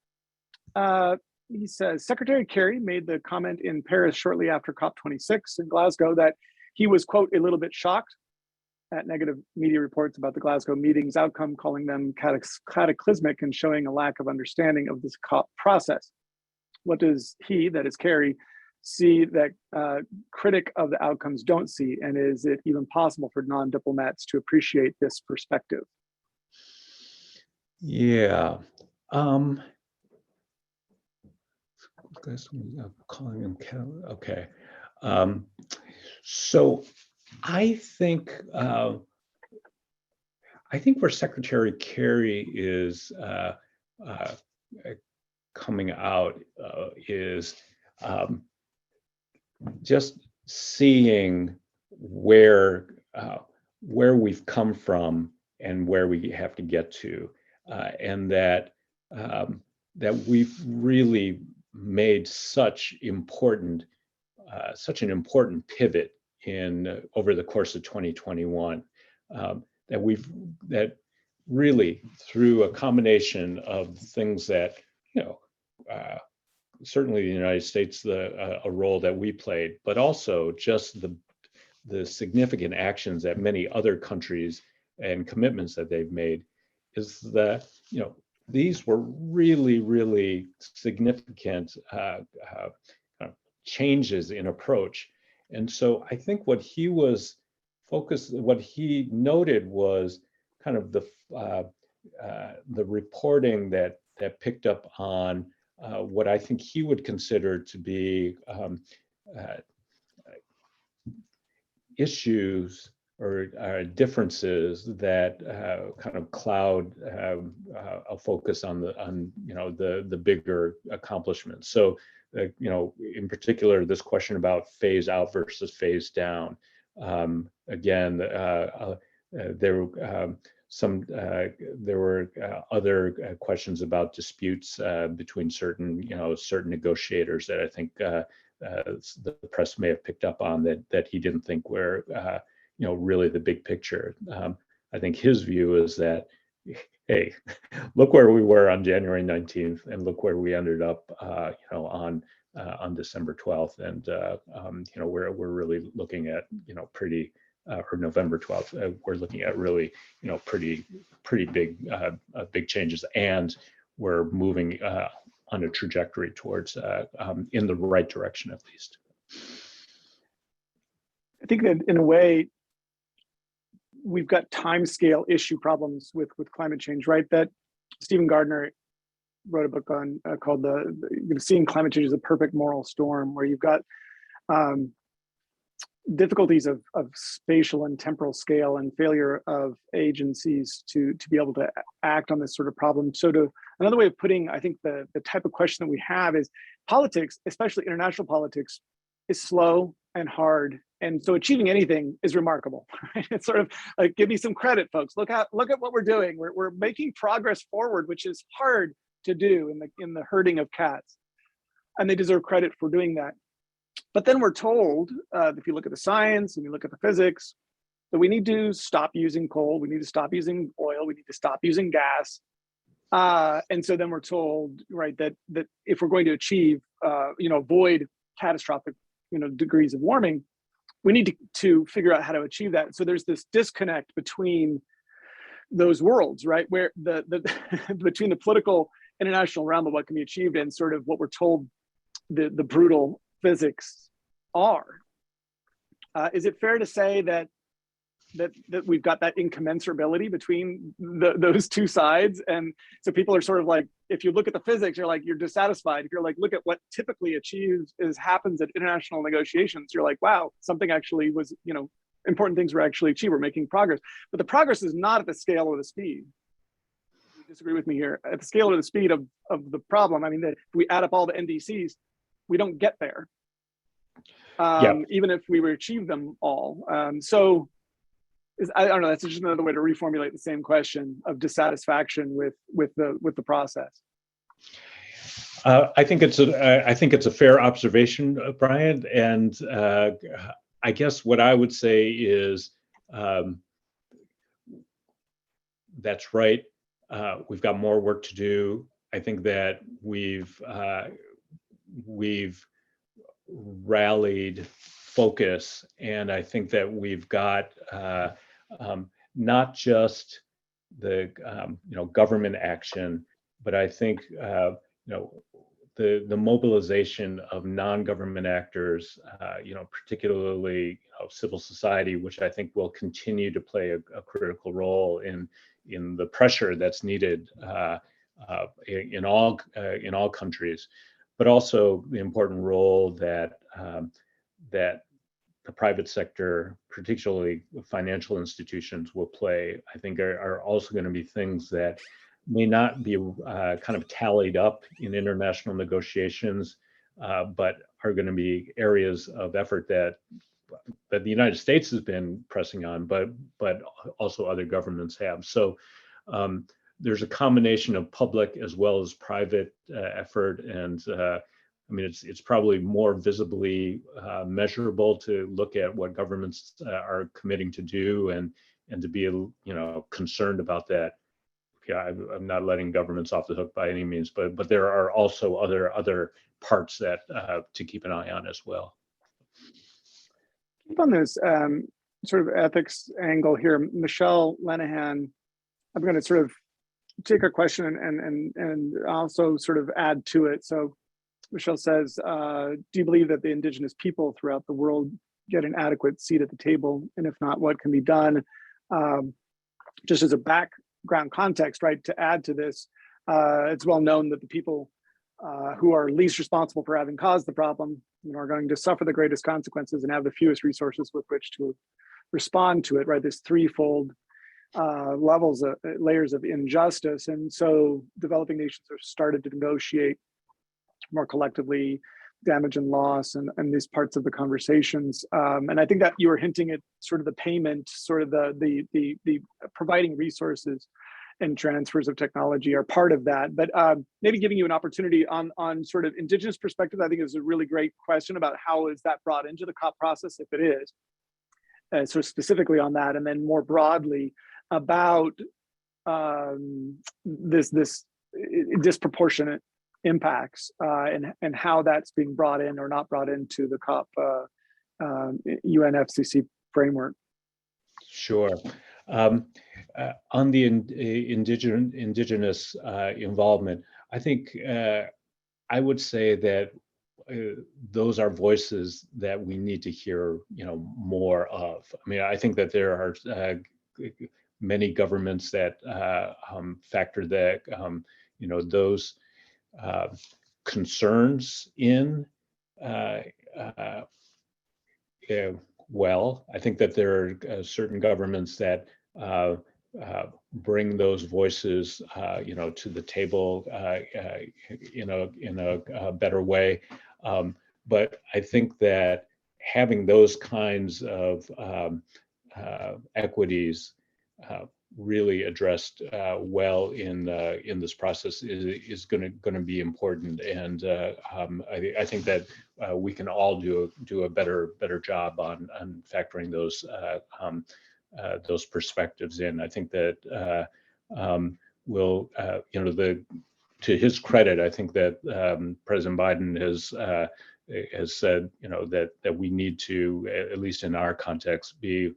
He says, Secretary Kerry made the comment in Paris shortly after COP26 in Glasgow that he was, quote, a little bit shocked at negative media reports about the Glasgow meeting's outcome, calling them cataclysmic and showing a lack of understanding of this COP process. What does he, that is Kerry, see that critic of the outcomes don't see? And is it even possible for non-diplomats to appreciate this perspective? Yeah. Calling him okay. So I think where Secretary Kerry is coming out is just seeing where we've come from and where we have to get to, and that we've really made such an important pivot in over the course of 2021, that really, through a combination of things that certainly the United States, a role that we played, but also just the significant actions that many other countries and commitments that they've made, is that these were really, really significant changes in approach. And so I think what he noted was kind of the reporting that picked up on what I think he would consider to be issues or differences that kind of cloud a focus on the bigger accomplishments. So in particular, this question about phase out versus phase down. Again, there were other questions about disputes between certain negotiators that I think the press may have picked up on, that he didn't think were really the big picture. I think his view is that, hey, look where we were on January 19th, and look where we ended up on December 12th, and we're really looking at pretty or November 12th, we're looking at really pretty big changes, and we're moving on a trajectory towards in the right direction, at least. I think that in a way, we've got time scale issue problems with climate change, right? That Stephen Gardner wrote a book on called Seeing Climate Change as a Perfect Moral Storm, where you've got um, difficulties of spatial and temporal scale and failure of agencies to be able to act on this sort of problem. So another way of putting, I think the type of question that we have is politics, especially international politics, is slow and hard. And so achieving anything is remarkable. Right? It's sort of like, give me some credit, folks. Look at what we're doing. We're making progress forward, which is hard to do in the herding of cats. And they deserve credit for doing that. But then we're told, if you look at the science and you look at the physics, that we need to stop using coal, we need to stop using oil, we need to stop using gas. And so then we're told, right, that if we're going to achieve, avoid catastrophic, degrees of warming, we need to figure out how to achieve that. So there's this disconnect between those worlds, right, where the between the political international realm of what can be achieved and sort of what we're told the brutal physics are. Is it fair to say that we've got that incommensurability between those two sides? And so people are sort of like, if you look at the physics, you're dissatisfied. If you're like, look at what typically happens at international negotiations, you're like, wow, something actually was, important things were actually achieved. We're making progress. But the progress is not at the scale or the speed. You disagree with me here. At the scale or the speed of the problem, I mean, if we add up all the NDCs, we don't get there. Even if we were achieve them all. I don't know, that's just another way to reformulate the same question of dissatisfaction with the process. I think it's a fair observation, Brian. And I guess what I would say is that's right. We've got more work to do. I think that we've rallied focus, and I think that we've got not just the government action, but I think the mobilization of non-government actors, particularly civil society, which I think will continue to play a critical role in the pressure that's needed in all countries, but also the important role that the private sector, particularly financial institutions, will play. I think are also going to be things that may not be kind of tallied up in international negotiations, but are going to be areas of effort that the United States has been pressing on, but also other governments have. So there's a combination of public as well as private effort, and it's probably more visibly measurable to look at what governments are committing to do and to be concerned about that. Yeah, I'm not letting governments off the hook by any means, but there are also other parts that to keep an eye on as well. Keep on this sort of ethics angle here, Michelle Lenahan. I'm going to sort of take a question and also sort of add to it. So Michelle says, do you believe that the indigenous people throughout the world get an adequate seat at the table? And if not, what can be done? Just as a background context, right, to add to this, it's well known that the people who are least responsible for having caused the problem are going to suffer the greatest consequences and have the fewest resources with which to respond to it, right? This threefold layers of injustice. And so developing nations have started to negotiate more collectively damage and loss and these parts of the conversations. And I think that you were hinting at sort of the payment, sort of the providing resources and transfers of technology are part of that. But maybe giving you an opportunity on sort of indigenous perspective, I think is a really great question about how is that brought into the COP process, if it is. So specifically on that, and then more broadly about this disproportionate impacts and how that's being brought in or not brought into the COP UNFCCC framework. Sure. On the indigenous involvement, I think I would say that those are voices that we need to hear, more of. I mean, I think that there are many governments that factor that, those concerns in well. I think that there are certain governments that bring those voices, to the table in a better way. But I think that having those kinds of equities really addressed well in this process is going to be important, and I think that we can all do a better job on factoring those perspectives in. I think that will to his credit, I think that President Biden has said that we need to, at least in our context, be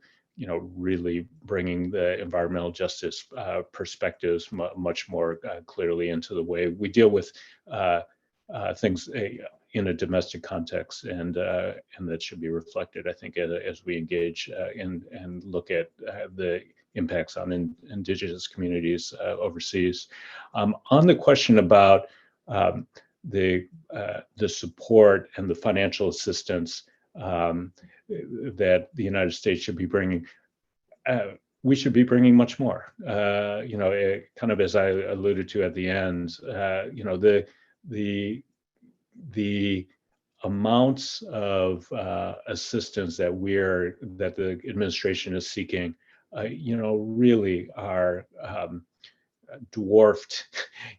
really bringing the environmental justice perspectives much more clearly into the way we deal with things in a domestic context, and that should be reflected, I think, as we engage and look at the impacts on indigenous communities overseas. On the question about the support and the financial assistance that the United States should be bringing, we should be bringing much more. Kind of as I alluded to at the end, the amounts of assistance that the administration is seeking, really are dwarfed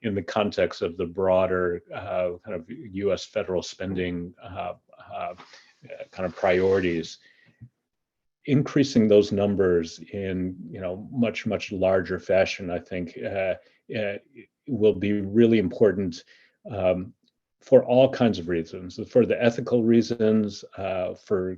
in the context of the broader kind of U.S. federal spending kind of priorities. Increasing those numbers in much larger fashion, I think, will be really important for all kinds of reasons. For the ethical reasons, for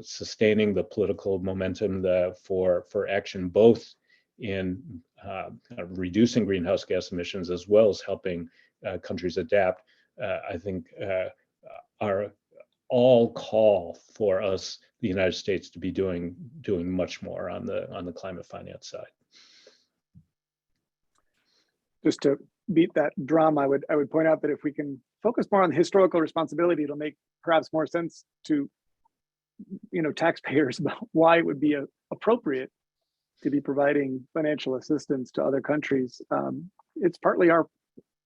sustaining the political momentum, for action both in kind of reducing greenhouse gas emissions as well as helping countries adapt. I think are all call for us, the United States, to be doing much more on the climate finance side. Just to beat that drum, I would point out that if we can focus more on the historical responsibility, it'll make perhaps more sense to taxpayers about why it would be appropriate to be providing financial assistance to other countries. It's partly our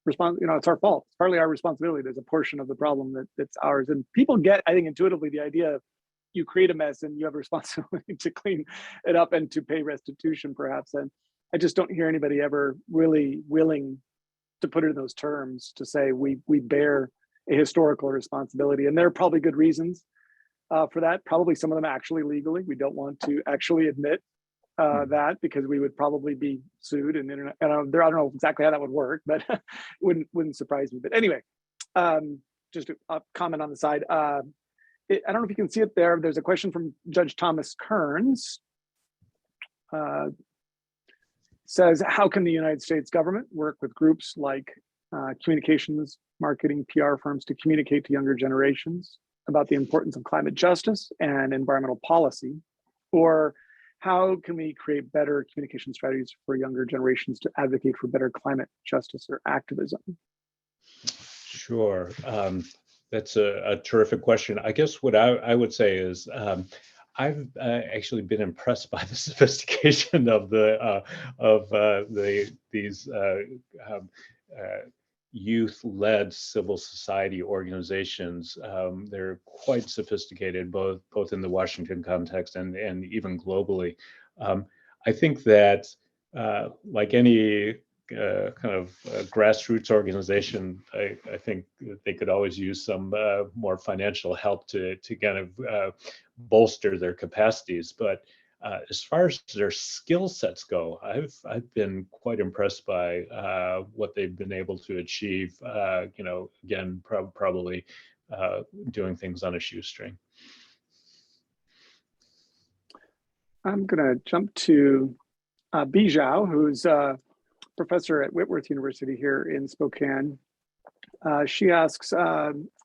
it's our fault. It's partly our responsibility. There's a portion of the problem that's ours. And people get, I think, intuitively the idea of you create a mess and you have a responsibility to clean it up and to pay restitution, perhaps. And I just don't hear anybody ever really willing to put it in those terms, to say we bear a historical responsibility. And there are probably good reasons for that. Probably some of them actually legally. We don't want to actually admit that, because we would probably be sued, and I don't know exactly how that would work, but wouldn't surprise me. But anyway, just a comment on the side. I don't know if you can see it there. There's a question from Judge Thomas Kearns. Says, how can the United States government work with groups like communications, marketing, PR firms to communicate to younger generations about the importance of climate justice and environmental policy? Or how can we create better communication strategies for younger generations to advocate for better climate justice or activism? Sure. That's a terrific question. I guess what I would say is I've actually been impressed by the sophistication of these youth-led civil society organizations. They're quite sophisticated, both in the Washington context and even globally. I think that, like any kind of grassroots organization, I think they could always use some more financial help to kind of bolster their capacities. But as far as their skill sets go, I've been quite impressed by what they've been able to achieve. Again, probably doing things on a shoestring. I'm going to jump to Bijou, who's a professor at Whitworth University here in Spokane. She asks,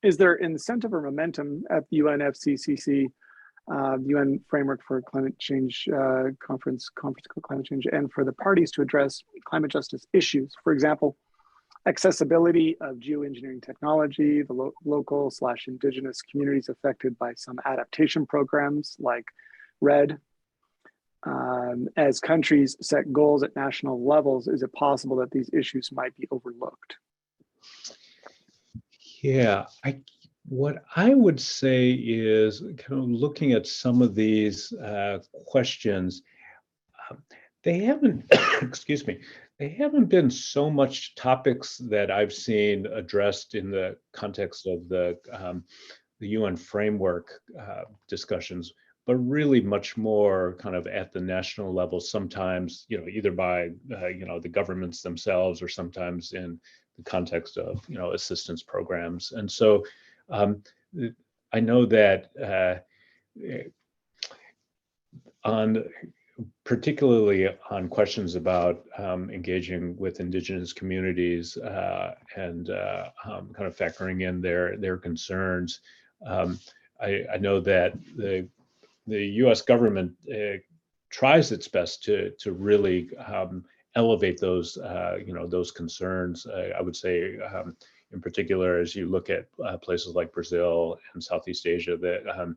is there incentive or momentum at the UNFCCC the UN Framework for Climate Change conference called Climate Change, and for the parties to address climate justice issues. For example, accessibility of geoengineering technology, the local/indigenous communities affected by some adaptation programs like RED. As countries set goals at national levels, is it possible that these issues might be overlooked? Yeah, what I would say is kind of looking at some of these questions, they haven't, excuse me, they haven't been so much topics that I've seen addressed in the context of the UN framework discussions, but really much more kind of at the national level, sometimes, either by, the governments themselves, or sometimes in the context of, assistance programs. And so I know that particularly on questions about engaging with indigenous communities and kind of factoring in their concerns. I know that the U.S. government tries its best to really elevate those those concerns. I would say, in particular, as you look at places like Brazil and Southeast Asia, that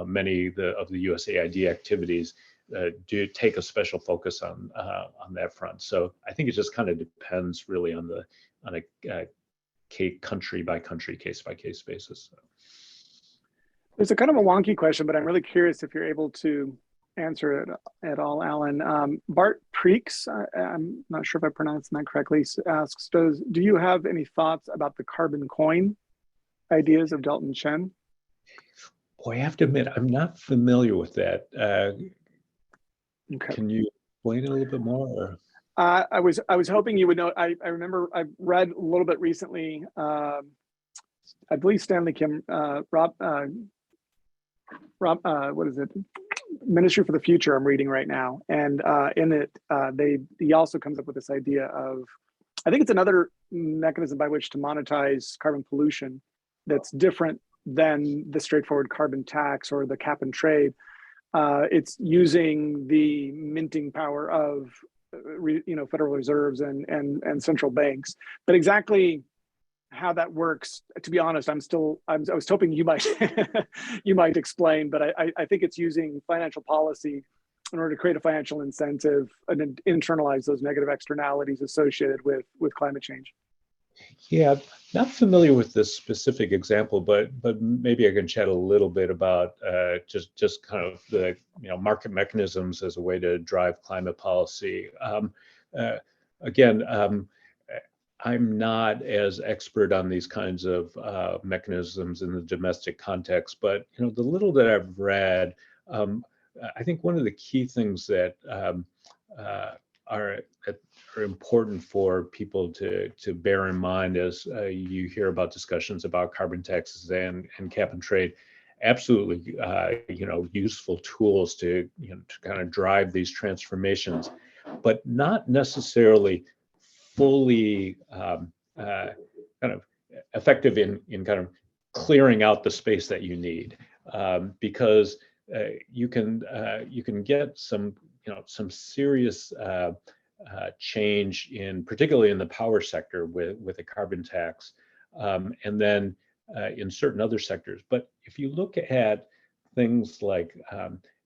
many of the USAID activities do take a special focus on that front. So I think it just kind of depends really on a country by country, case by case basis. It's a kind of a wonky question, but I'm really curious if you're able to answer it at all, Alan. Bart Preeks, I'm not sure if I pronounced that correctly, asks, do you have any thoughts about the carbon coin ideas of Dalton Chen? Boy, I have to admit, I'm not familiar with that. Okay. Can you explain it a little bit more? Or? I was hoping you would know. I remember I read a little bit recently. I believe Stanley Kim, Rob, what is it? Ministry for the Future. I'm reading right now, and in it, he also comes up with this idea of, I think it's another mechanism by which to monetize carbon pollution that's different than the straightforward carbon tax or the cap and trade. It's using the minting power of Federal Reserves and central banks, but exactly how that works, to be honest, I was hoping you might you might explain, but I think it's using financial policy in order to create a financial incentive and internalize those negative externalities associated with climate change. Yeah, not familiar with this specific example, but maybe I can chat a little bit about just kind of the market mechanisms as a way to drive climate policy. Again, I'm not as expert on these kinds of mechanisms in the domestic context, but the little that I've read, I think one of the key things that are important for people to bear in mind as you hear about discussions about carbon taxes and cap and trade, absolutely useful tools to kind of drive these transformations, but not necessarily fully kind of effective in kind of clearing out the space that you need, because you can get some serious change particularly in the power sector with a carbon tax, and then in certain other sectors. But if you look at things like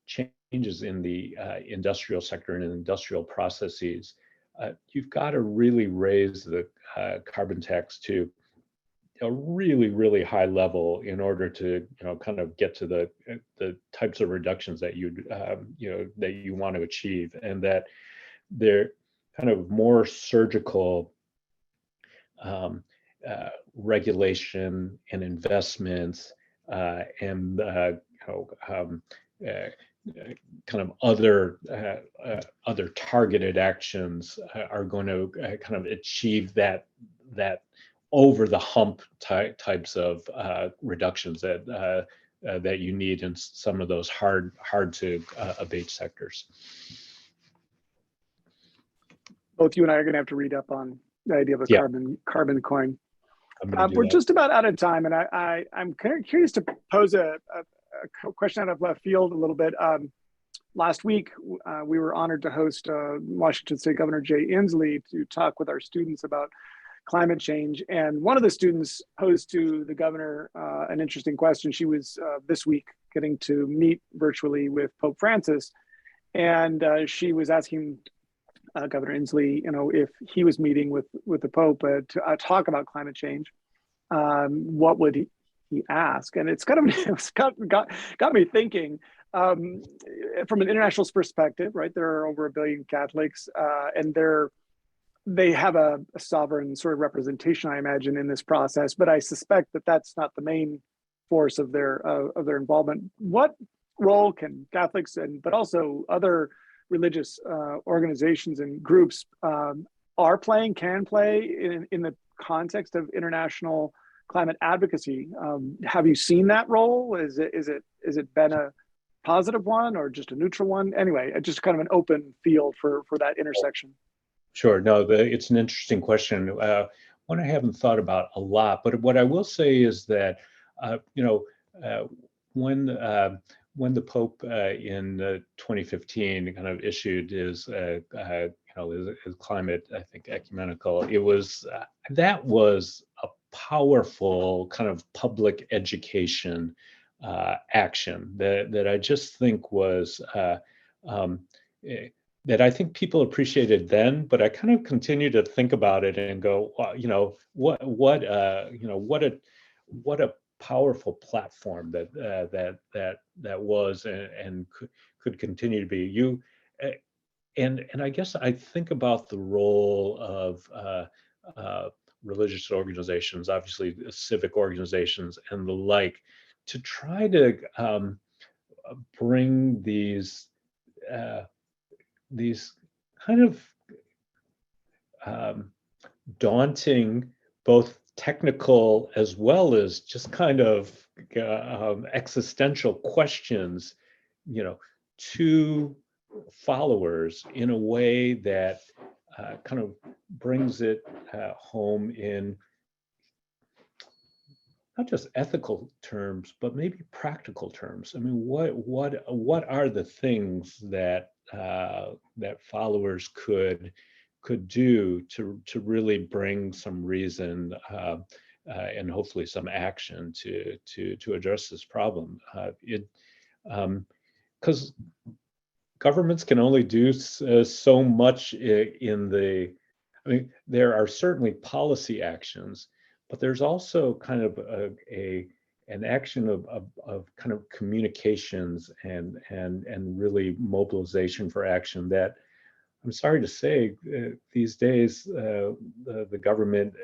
changes in the industrial sector and in industrial processes, you've got to really raise the carbon tax to a really, really high level in order to kind of get to the types of reductions that that you want to achieve, and that they're kind of more surgical regulation and investments and kind of other targeted actions are going to kind of achieve that over the hump types of reductions that you need in some of those hard to abate sectors. Both you and I are going to have to read up on the idea of a carbon coin. We're just about out of time, and I'm kind of curious to pose a question out of left field a little bit. Last week, we were honored to host Washington State Governor Jay Inslee to talk with our students about climate change. And one of the students posed to the governor an interesting question. She was this week getting to meet virtually with Pope Francis. And she was asking Governor Inslee, if he was meeting with the Pope to talk about climate change, what would he ask? And it's got me thinking. From an international perspective, right? There are over 1 billion Catholics, and they have a sovereign sort of representation, I imagine, in this process. But I suspect that that's not the main force of their involvement. What role can Catholics but also other religious organizations and groups can play in the context of international climate advocacy? Have you seen that role? Is it been a positive one or just a neutral one? Anyway, just kind of an open field for that intersection. Sure. No, it's an interesting question. One I haven't thought about a lot, but what I will say is that, when the Pope in 2015 kind of issued his climate, I think, ecumenical, that was a powerful kind of public education action that I just think was that I think people appreciated then, but I kind of continue to think about it and go, well, what a powerful platform that was and could continue to be. And I guess I think about the role of religious organizations, obviously civic organizations and the like, to try to bring these kind of daunting, both technical as well as just kind of existential questions, to followers in a way that kind of brings it home in not just ethical terms, but maybe practical terms. I mean, what are the things that followers could do to really bring some reason and hopefully some action to address this problem? Because governments can only do so much there are certainly policy actions, but there's also kind of an action of kind of communications and really mobilization for action that, I'm sorry to say, these days the government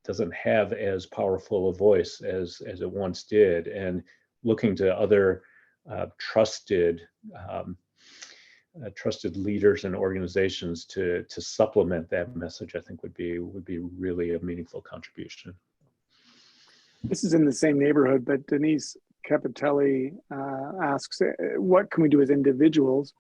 doesn't have as powerful a voice as it once did, and looking to other trusted leaders and organizations to supplement that message, I think would be really a meaningful contribution. This is in the same neighborhood, but Denise Capitelli asks, what can we do as individuals?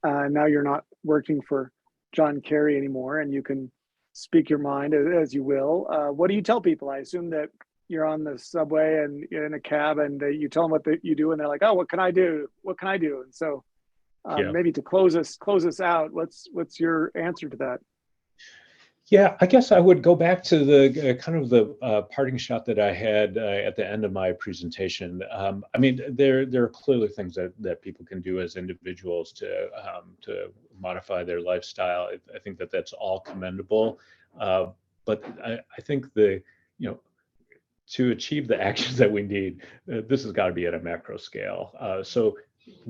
Now you're not working for John Kerry anymore, and you can speak your mind as you will. What do you tell people? I assume that you're on the subway and you're in a cab and you tell them what you do, and they're like, oh, what can I do? What can I do? And so maybe to close us out, what's your answer to that? Yeah, I guess I would go back to the kind of the parting shot that I had at the end of my presentation. I mean, there are clearly things that people can do as individuals to modify their lifestyle. I think that's all commendable, but I think to achieve the actions that we need, this has got to be at a macro scale. So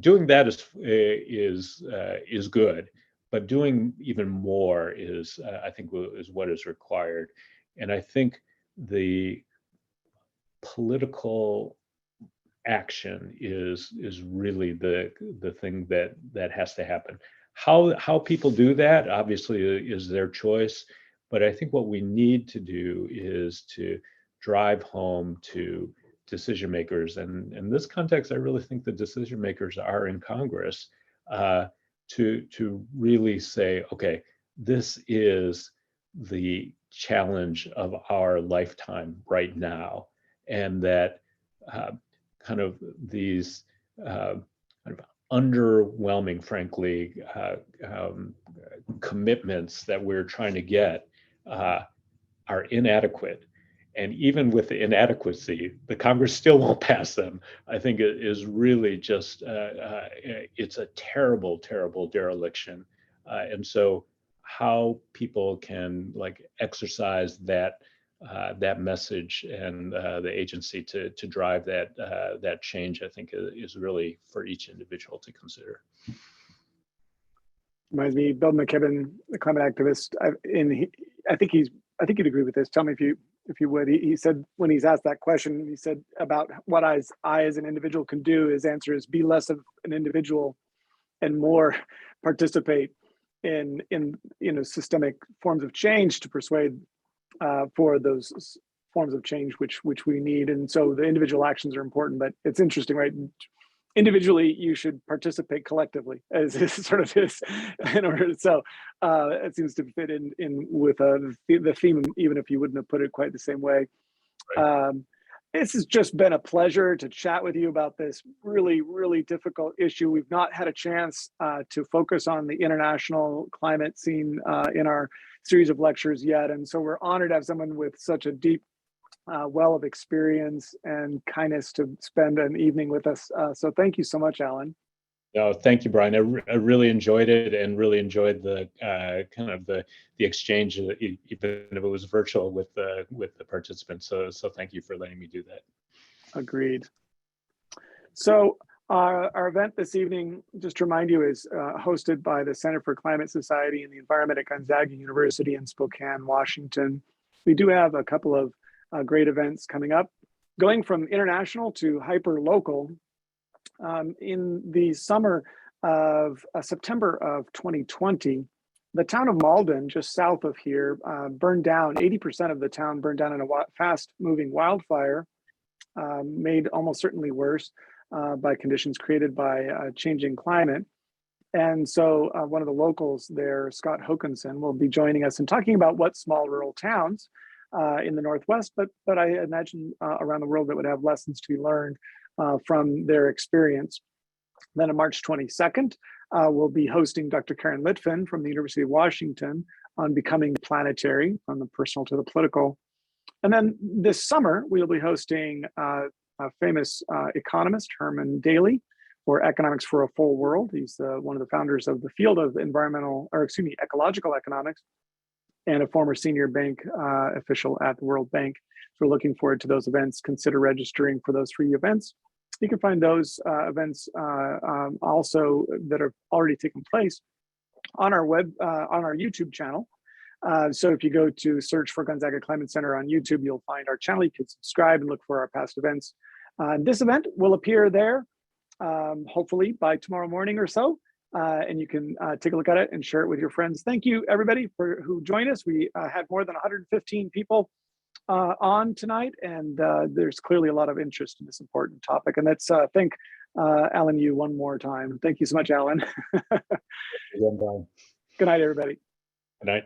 doing that is good. But doing even more is, I think, is what is required. And I think the political action is really the thing that has to happen. How people do that, obviously, is their choice. But I think what we need to do is to drive home to decision makers. And in this context, I really think the decision makers are in Congress. To really say, okay, this is the challenge of our lifetime right now, and that kind of these kind of underwhelming, frankly, commitments that we're trying to get are inadequate. And even with the inadequacy, the Congress still won't pass them. I think it is really just, it's a terrible, terrible dereliction. And so how people can like exercise that that message and the agency to drive that that change, I think is really for each individual to consider. Reminds me, Bill McKibben, the climate activist, I think you'd agree with this. Tell me if you would. He said when he's asked that question, he said about what I as an individual can do. His answer is be less of an individual and more participate in systemic forms of change to persuade for those forms of change which we need. And so the individual actions are important, but it's interesting, right? Individually, you should participate collectively, as sort of his. In order, so it seems to fit in with the theme, even if you wouldn't have put it quite the same way. Right. This has just been a pleasure to chat with you about this really, really difficult issue. We've not had a chance to focus on the international climate scene in our series of lectures yet, and so we're honored to have someone with such a deep well of experience and kindness to spend an evening with us. So thank you so much, Alan. No, thank you, Brian. I really enjoyed it and really enjoyed the kind of the exchange, even if it was virtual, with the participants. So thank you for letting me do that. Agreed. So our event this evening, just to remind you, is hosted by the Center for Climate Society and the Environment at Gonzaga University in Spokane, Washington. We do have a couple of great events coming up, going from international to hyper local. In the summer of September of 2020, the town of Malden, just south of here, burned down. 80% of the town burned down in a fast-moving wildfire, made almost certainly worse by conditions created by changing climate. And so one of the locals there, Scott Hokinson, will be joining us and talking about what small rural towns in the Northwest, but I imagine around the world that would have lessons to be learned from their experience. Then on March 22nd, we'll be hosting Dr. Karen Litvin from the University of Washington on becoming planetary, from the personal to the political. And then this summer, we'll be hosting a famous economist, Herman Daly, for Economics for a Full World. He's one of the founders of the field of ecological economics, and a former senior bank official at the World Bank. So we're looking forward to those events. Consider registering for those free events. You can find those events also that have already taken place on our on our YouTube channel. So if you go to search for Gonzaga Climate Center on YouTube, you'll find our channel. You can subscribe and look for our past events. This event will appear there, hopefully by tomorrow morning or so. And you can take a look at it and share it with your friends. Thank you, everybody, who joined us. We had more than 115 people on tonight, and there's clearly a lot of interest in this important topic. And let's thank Alan Yu one more time. Thank you so much, Alan. Good night, everybody. Good night.